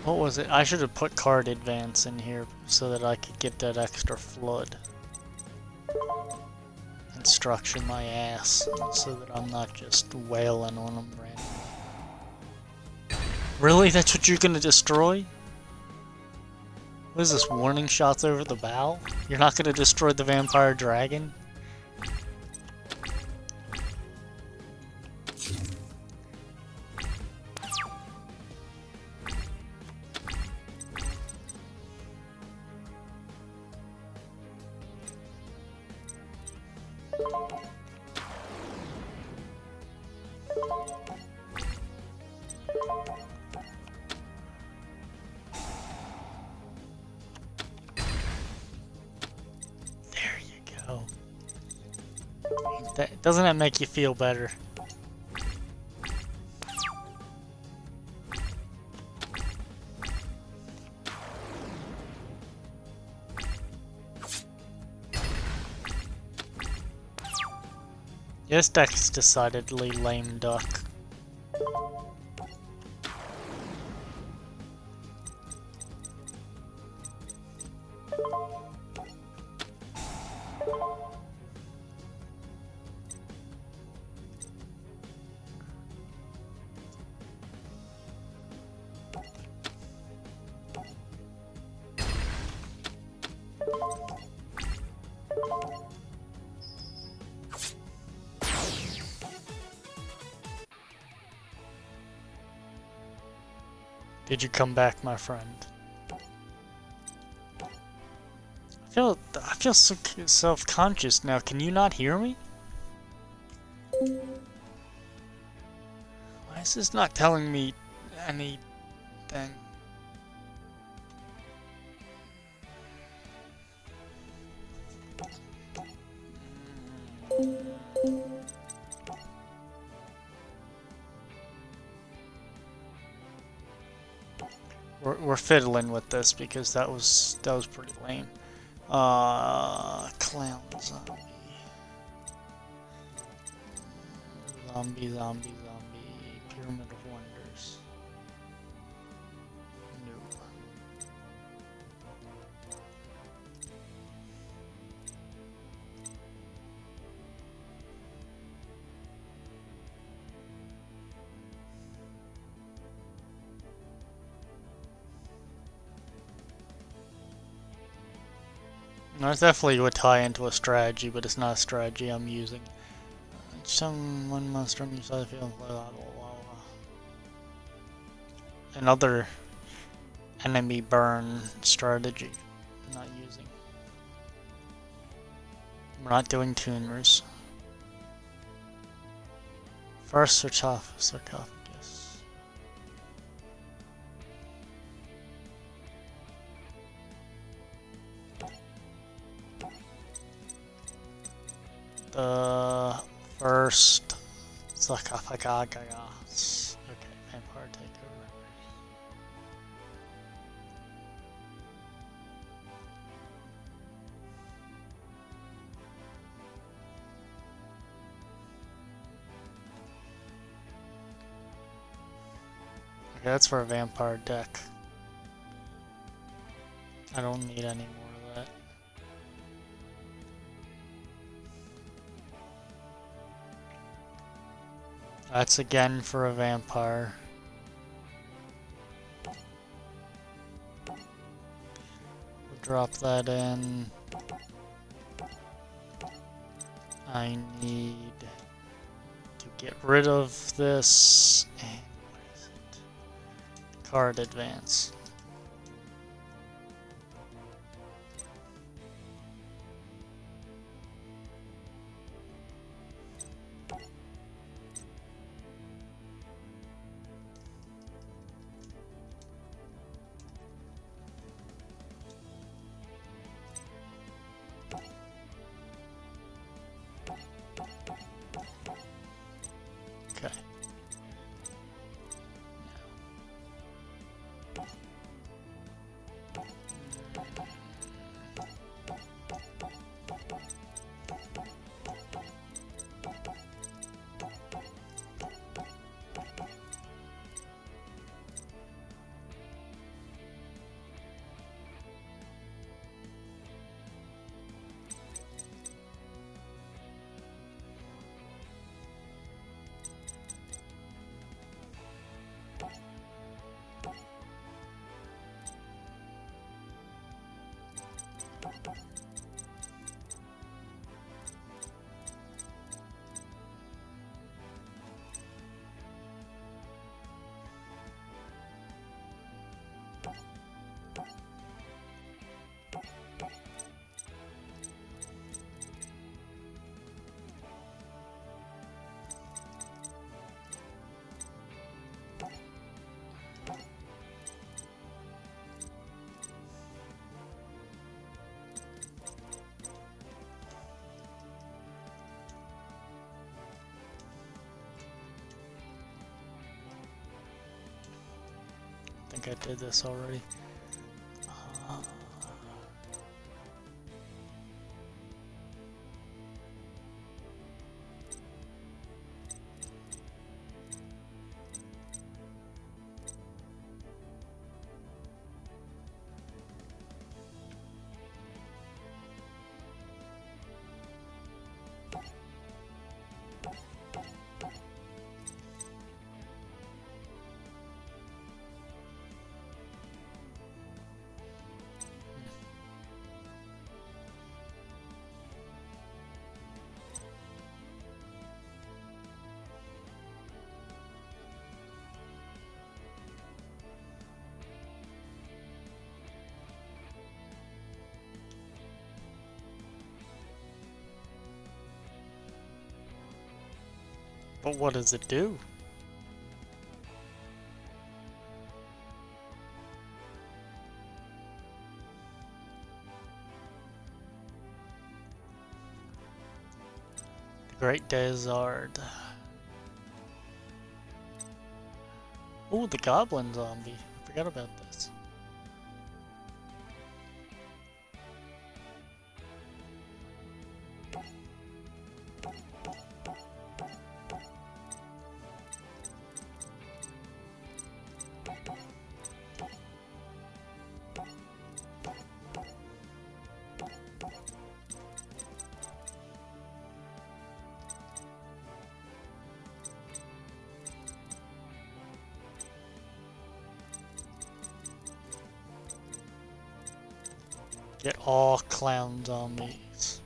What was it? I should have put card advance in here so that I could get that extra flood. And structure my ass so that I'm not just wailing on them randomly. Really? That's what you're gonna destroy? What is this, warning shots over the bow? You're not gonna destroy the vampire dragon? Doesn't that make you feel better? This deck's decidedly lame duck. Did you come back, my friend? I feel so self-conscious now. Can you not hear me? Why is this not telling me anything? We're fiddling with this because that was pretty lame. Clown zombie. Zombie. Pyramid of Wonders. No. No, it definitely would tie into a strategy, but it's not a strategy I'm using. Someone must run inside the field. Blah, blah, blah, blah. Another enemy burn strategy I'm not using. We're not doing tuners. First sarcophagus. The first sarcophagus. Okay, vampire takeover. Okay, that's for a vampire deck. I don't need any more of that. That's again for a vampire. We'll drop that in. I need to get rid of this. And what is it? Card advance. Okay. I think I did this already. But what does it do? The Great Desard. Oh, the Goblin Zombie. I forgot about this. Get all clown zombies.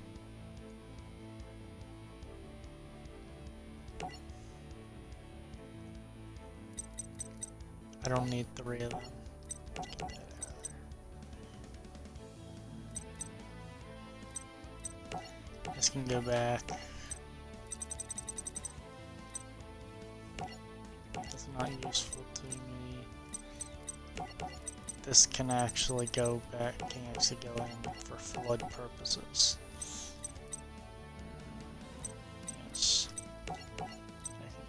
I don't need 3 of them. Get that out of there. This can go back. It's not useful to me. This can actually go back, can actually go in for flood purposes. Yes. That can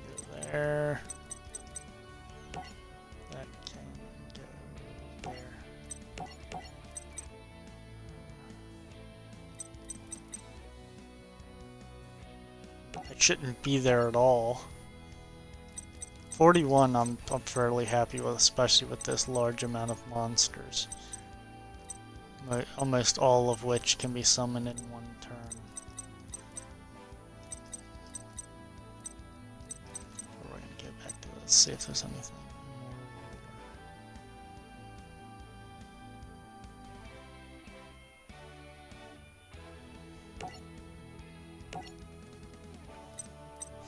go there. That can go there. It shouldn't be there at all. 41 I'm fairly happy with, especially with this large amount of monsters. almost all of which can be summoned in one turn. We're gonna get back to this, see if there's anything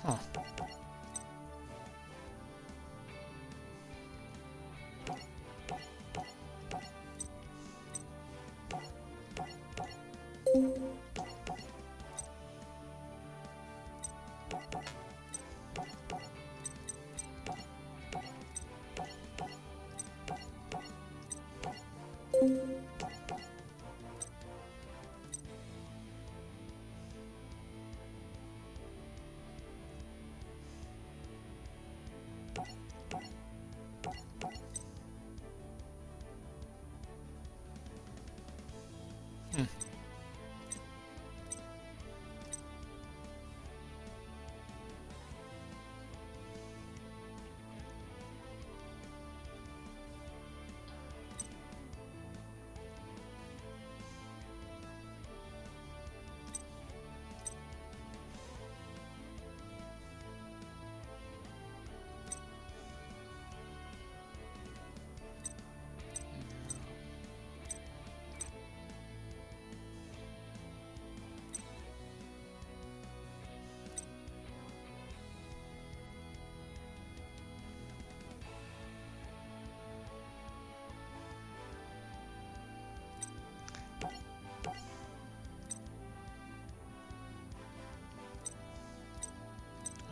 more. Huh.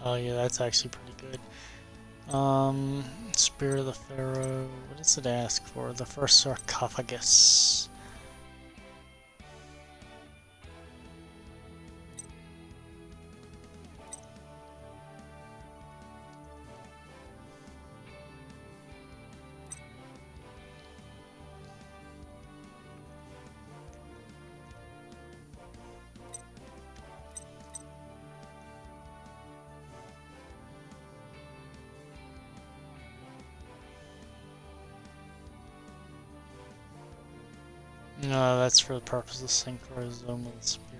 Oh yeah, that's actually pretty good. Spirit of the Pharaoh, what does it ask for? The first sarcophagus. No, that's for the purpose of Synchrozomal Spirit.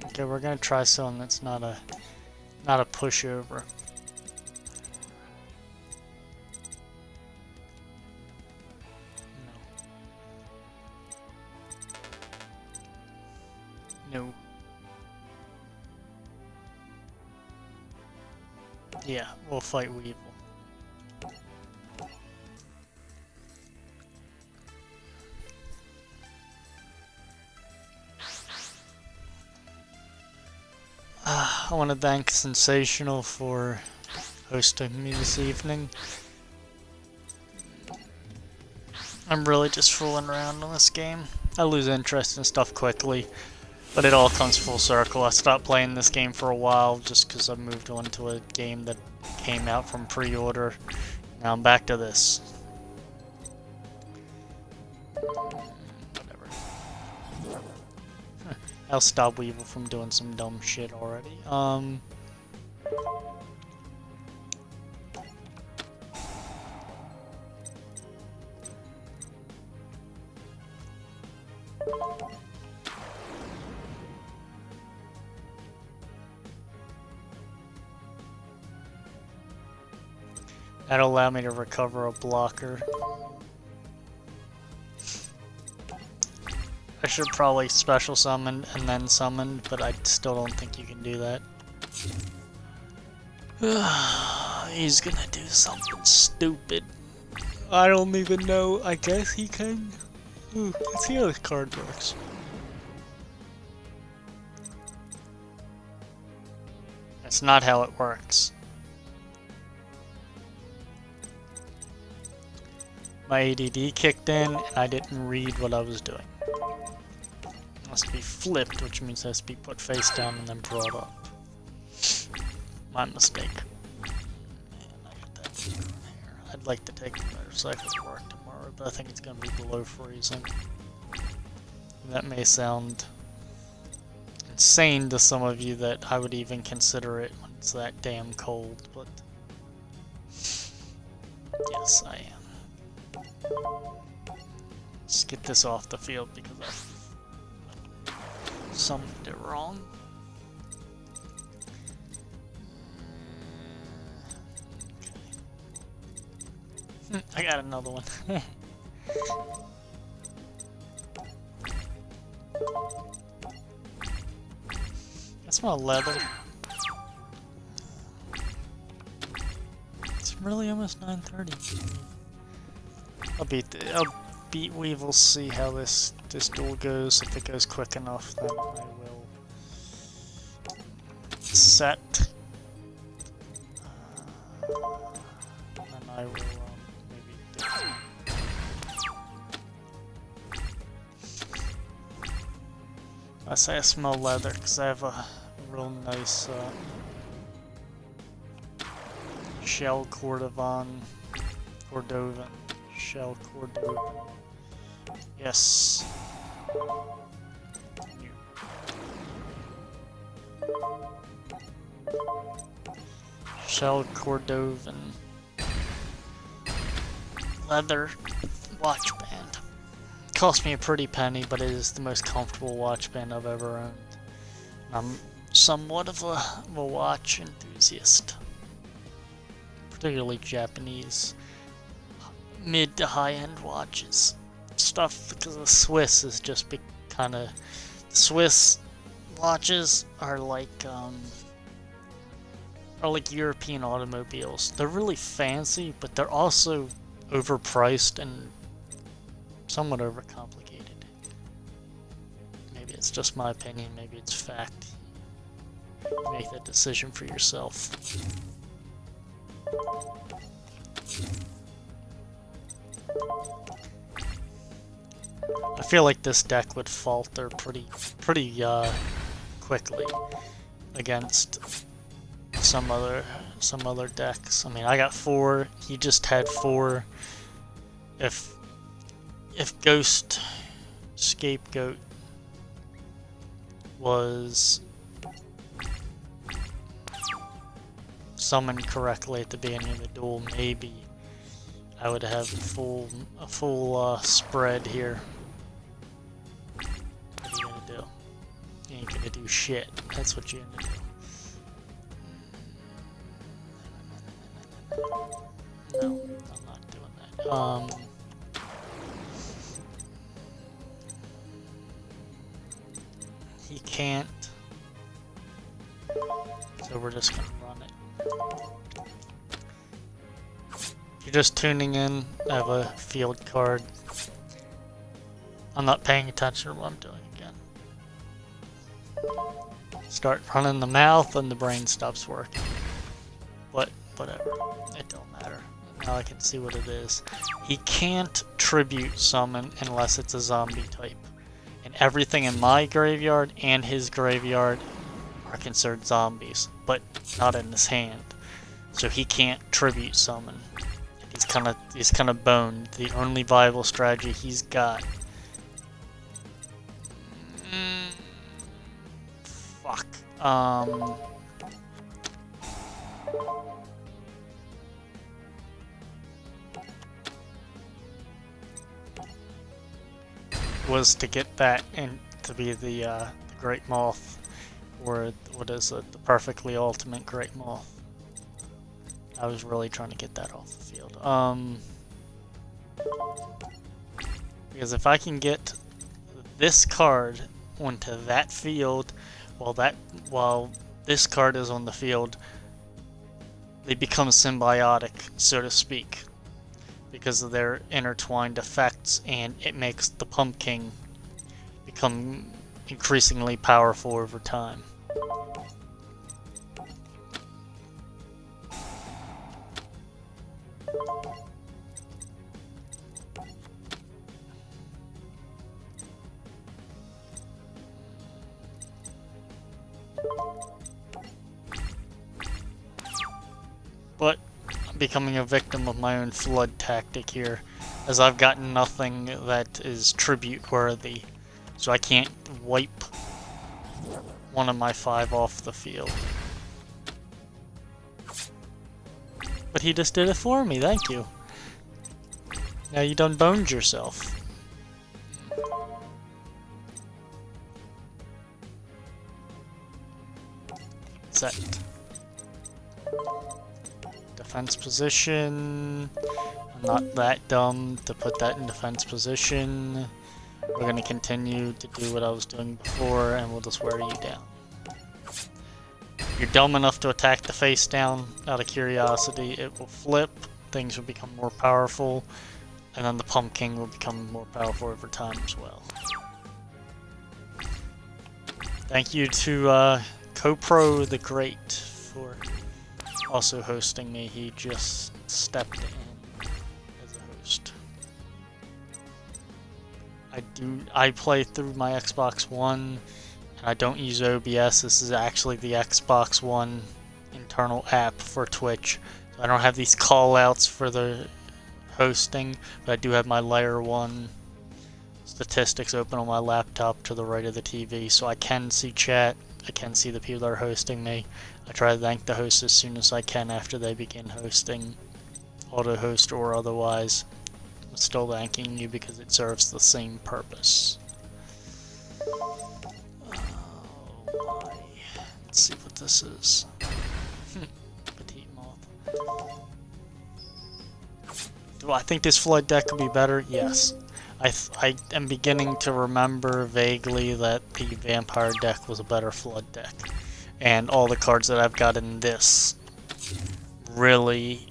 Okay, we're gonna try something that's not a pushover. No. No. Yeah, we'll fight Weevil. I want to thank Sensational for hosting me this evening. I'm really just fooling around on this game. I lose interest in stuff quickly, but it all comes full circle. I stopped playing this game for a while just because I moved on to a game that came out from pre-order. Now I'm back to this. Whatever. I'll stop Weevil from doing some dumb shit already. That'll allow me to recover a blocker. I should probably special summon and then summon, but I still don't think you can do that. He's gonna do something stupid. I don't even know. I guess he can. Ooh, let's see how this card works. That's not how it works. My ADD kicked in, and I didn't read what I was doing. It must be flipped, which means it has to be put face down and then brought up. My mistake. Man, I got that here. I'd like to take the motorcycle to work tomorrow, but I think it's going to be below freezing. That may sound insane to some of you that I would even consider it when it's that damn cold, but yes, I am. Let's get this off the field because I summoned it wrong. Okay. I got another one. I smell leather. It's really almost 9:30. I'll beat Weevil, see how this duel goes. If it goes quick enough, then I will set. Then I will maybe do. I say I smell leather because I have a real nice shell Cordovan. Shell Cordovan. Yes. Shell Cordovan. Leather watch band. Cost me a pretty penny, but it is the most comfortable watch band I've ever owned. I'm somewhat of a watch enthusiast, particularly Japanese mid to high-end watches stuff, because the Swiss is just kind of. Swiss watches are like European automobiles. They're really fancy, but they're also overpriced and somewhat overcomplicated. Maybe it's just my opinion, maybe it's fact. Make that decision for yourself. I feel like this deck would falter pretty quickly against some other decks. I mean, I got 4. He just had 4. If Ghost Scapegoat was summoned correctly at the beginning of the duel, maybe I would have a full spread here. What are you gonna do? You ain't gonna do shit. That's what you're gonna do. No, I'm not doing that. He can't. So we're just gonna run it. If you're just tuning in, I have a field card. I'm not paying attention to what I'm doing again. Start running the mouth and the brain stops working. Whatever. It don't matter. Now I can see what it is. He can't tribute summon unless it's a zombie type. And everything in my graveyard and his graveyard are considered zombies, but not in his hand. So he can't tribute summon. He's kind of boned. The only viable strategy he's got. Fuck. Was to get that and to be the Great Moth, or what is it, the perfectly ultimate Great Moth. I was really trying to get that off the field. Because if I can get this card onto that field while this card is on the field, they become symbiotic, so to speak, because of their intertwined effects, and it makes the Pumpkin become increasingly powerful over time. becoming a victim of my own flood tactic here, as I've got nothing that is tribute worthy, so I can't wipe one of my 5 off the field. But he just did it for me, thank you. Now you done boned yourself. Set. Defense position. I'm not that dumb to put that in defense position. We're going to continue to do what I was doing before, and we'll just wear you down. You're dumb enough to attack the face down out of curiosity. It will flip, things will become more powerful, and then the Pumpkin will become more powerful over time as well. Thank you to CoPro the Great for also hosting me. He just stepped in as a host. I play through my Xbox One, and I don't use OBS. This is actually the Xbox One internal app for Twitch. So I don't have these call-outs for the hosting, but I do have my Layer 1 statistics open on my laptop to the right of the TV, so I can see chat, I can see the people that are hosting me. I try to thank the host as soon as I can after they begin hosting, auto-host or otherwise. I'm still thanking you because it serves the same purpose. Oh my. Let's see what this is. Petite Moth. Do I think this flood deck could be better? Yes. I am beginning to remember vaguely that the vampire deck was a better flood deck. And all the cards that I've got in this really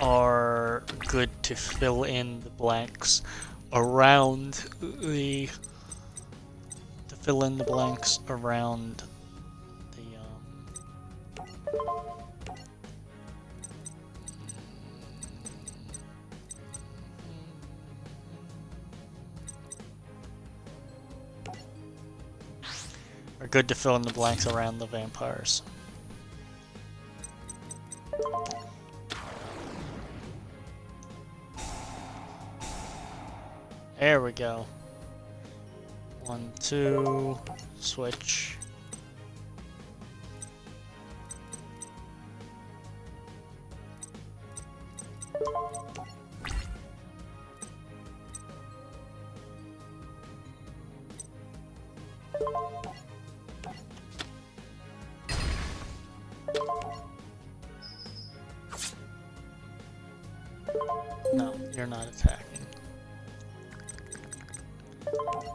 are good to fill in the blanks around the are good to fill in the blanks around the vampires. There we go. 1, 2, switch. No, you're not attacking.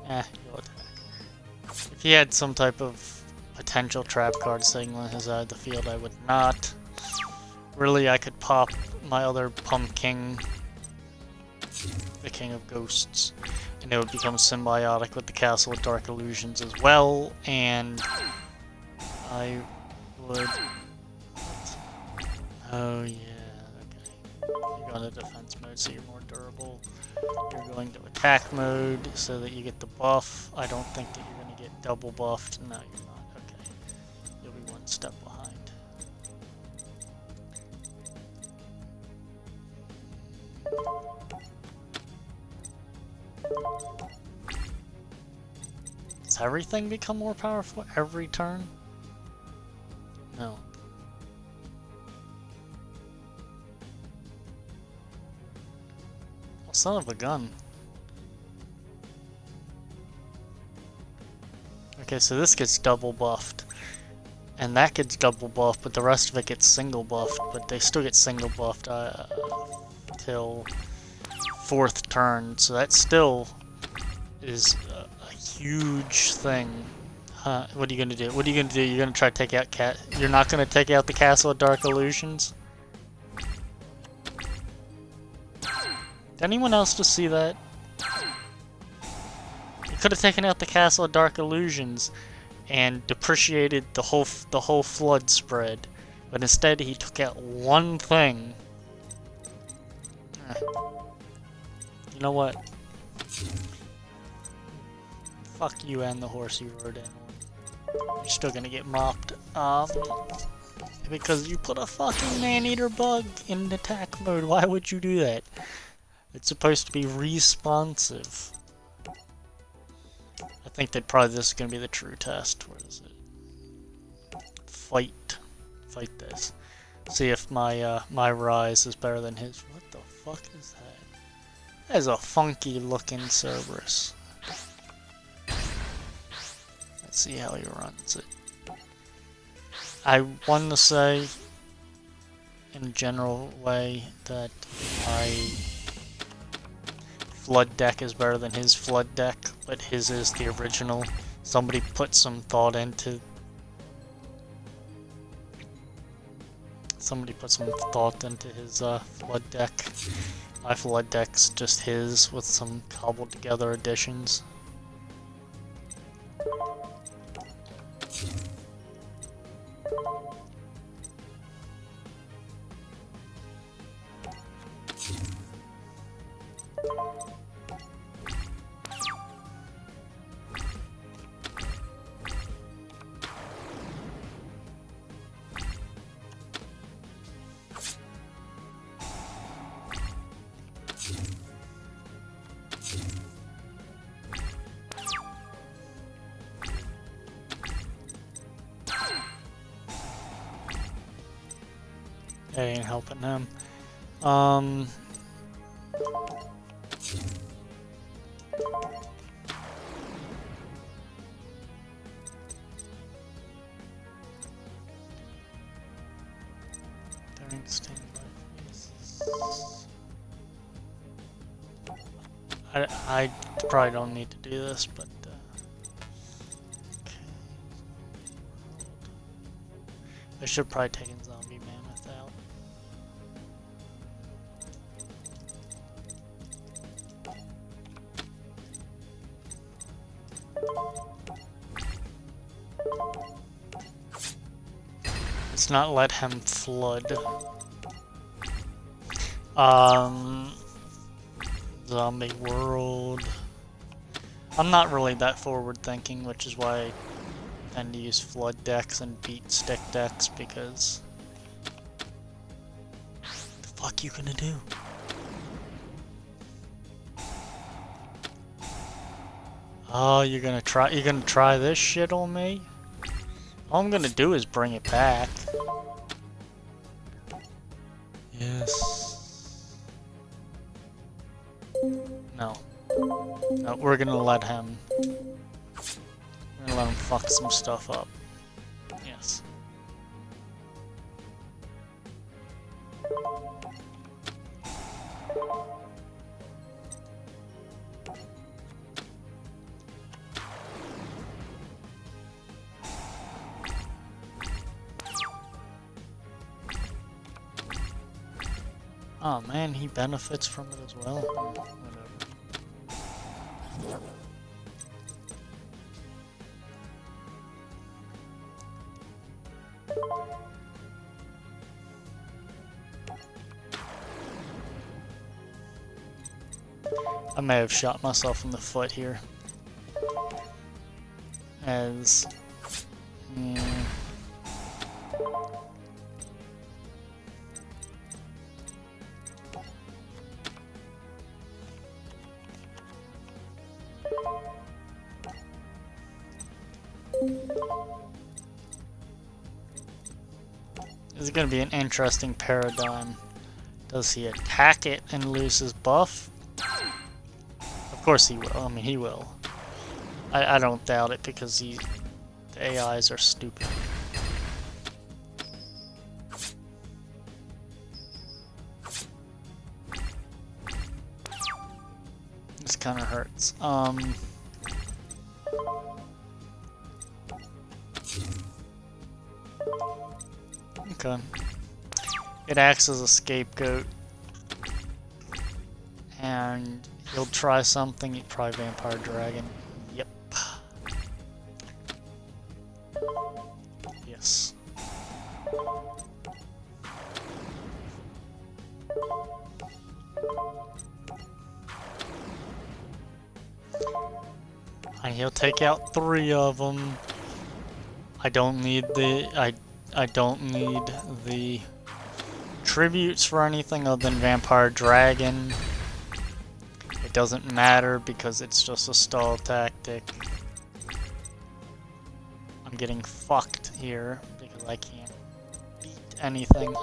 You'll attack. If he had some type of potential trap card signaling his out of the field, I would not. Really, I could pop my other Pumpkin, the King of Ghosts, and it would become symbiotic with the Castle of Dark Illusions as well, and I would... Oh yeah, okay. You're going to defense mode so you're more durable. You're going to attack mode so that you get the buff. I don't think that you're going to get double buffed. No, you're not. Okay. You'll be one step behind. Does everything become more powerful every turn? No. Well, son of a gun. Okay, so this gets double buffed. And that gets double buffed, but the rest of it gets single buffed. But they still get single buffed till 4th turn. So that still is a huge thing. Huh, what are you gonna do? What are you gonna do? You're gonna try to take out You're not gonna take out the Castle of Dark Illusions? Did anyone else just see that? You could have taken out the Castle of Dark Illusions and depreciated the whole flood spread, but instead he took out one thing. You know what? Fuck you and the horse you rode in on. You're still gonna get mopped. Because you put a fucking man-eater bug in attack mode. Why would you do that? It's supposed to be responsive. I think that probably this is going to be the true test. Where is it? Fight. Fight this. See if my my rise is better than his. What the fuck is that? That is a funky looking Cerberus. Let's see how he runs it. I want to say, in a general way, that my flood deck is better than his flood deck, but his is the original. Somebody put some thought into. Somebody put some thought into his flood deck. My flood deck's just his with some cobbled together additions. That ain't helping him. During standby phases. I probably don't need to do this, but okay. I should probably take in Zombie Mammoth out. Let's not let him flood. Zombie World. I'm not really that forward thinking, which is why I tend to use flood decks and beat stick decks, because what the fuck you gonna do? Oh, you're gonna try this shit on me? All I'm gonna do is bring it back. Yes. No. No, we're gonna let him fuck some stuff up. Yes. Oh man, he benefits from it as well. Whatever. I may have shot myself in the foot here. As... This is going to be an interesting paradigm. Does he attack it and lose his buff? Of course he will. I mean, he will. I don't doubt it, because the AIs are stupid. This kind of hurts. Okay. It acts as a scapegoat. And he'll try something. He'd probably Vampire Dragon. Yep. Yes. And he'll take out 3 of them. I don't need the... I don't need the tributes for anything other than Vampire Dragon. It doesn't matter because it's just a stall tactic. I'm getting fucked here because I can't beat anything.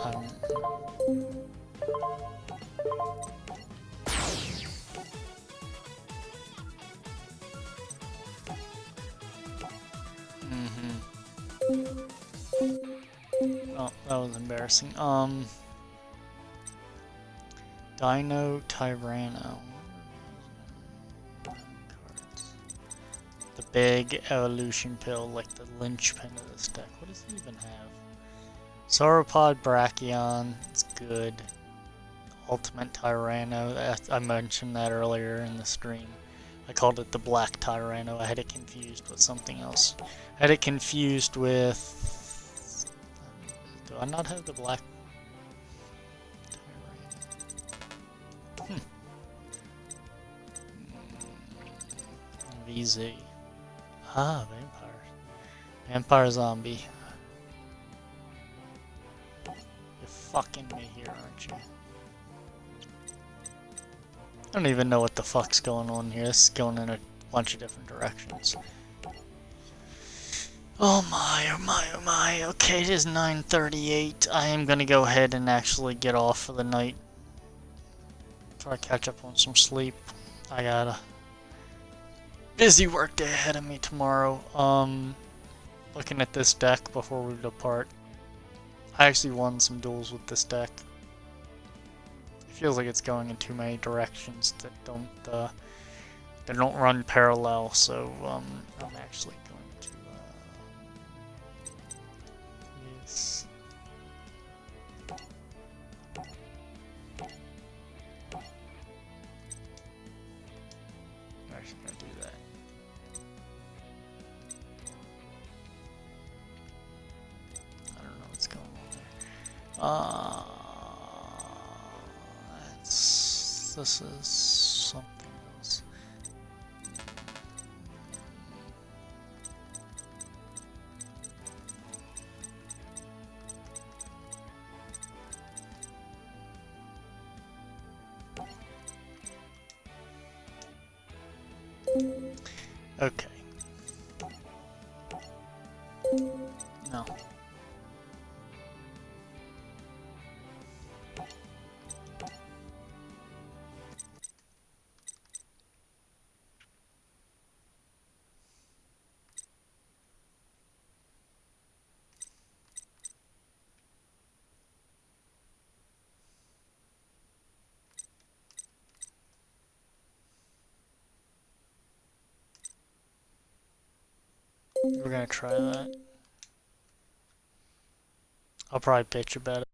Oh, that was embarrassing. Dino Tyranno. The big evolution pill, like the linchpin of this deck. What does he even have? Sauropod Brachion, it's good. Ultimate Tyranno, I mentioned that earlier in the stream. I called it the Black Tyranno. I had it confused with something else. I had it confused with... Do I not have the Black Tyranno? VZ. Ah, Vampire. Vampire Zombie. You're fucking me here, aren't you? I don't even know what the fuck's going on here. This is going in a bunch of different directions. Oh my, oh my, oh my. Okay, it is 9:38. I am gonna go ahead and actually get off for the night. Try to catch up on some sleep. I got a busy work day ahead of me tomorrow. Looking at this deck before we depart. I actually won some duels with this deck. Feels like it's going in too many directions that don't run parallel, so I'm actually going to use. I'm actually going to do that. I don't know what's going on there. This is something else. Okay. No. We're gonna try that. I'll probably bitch about it.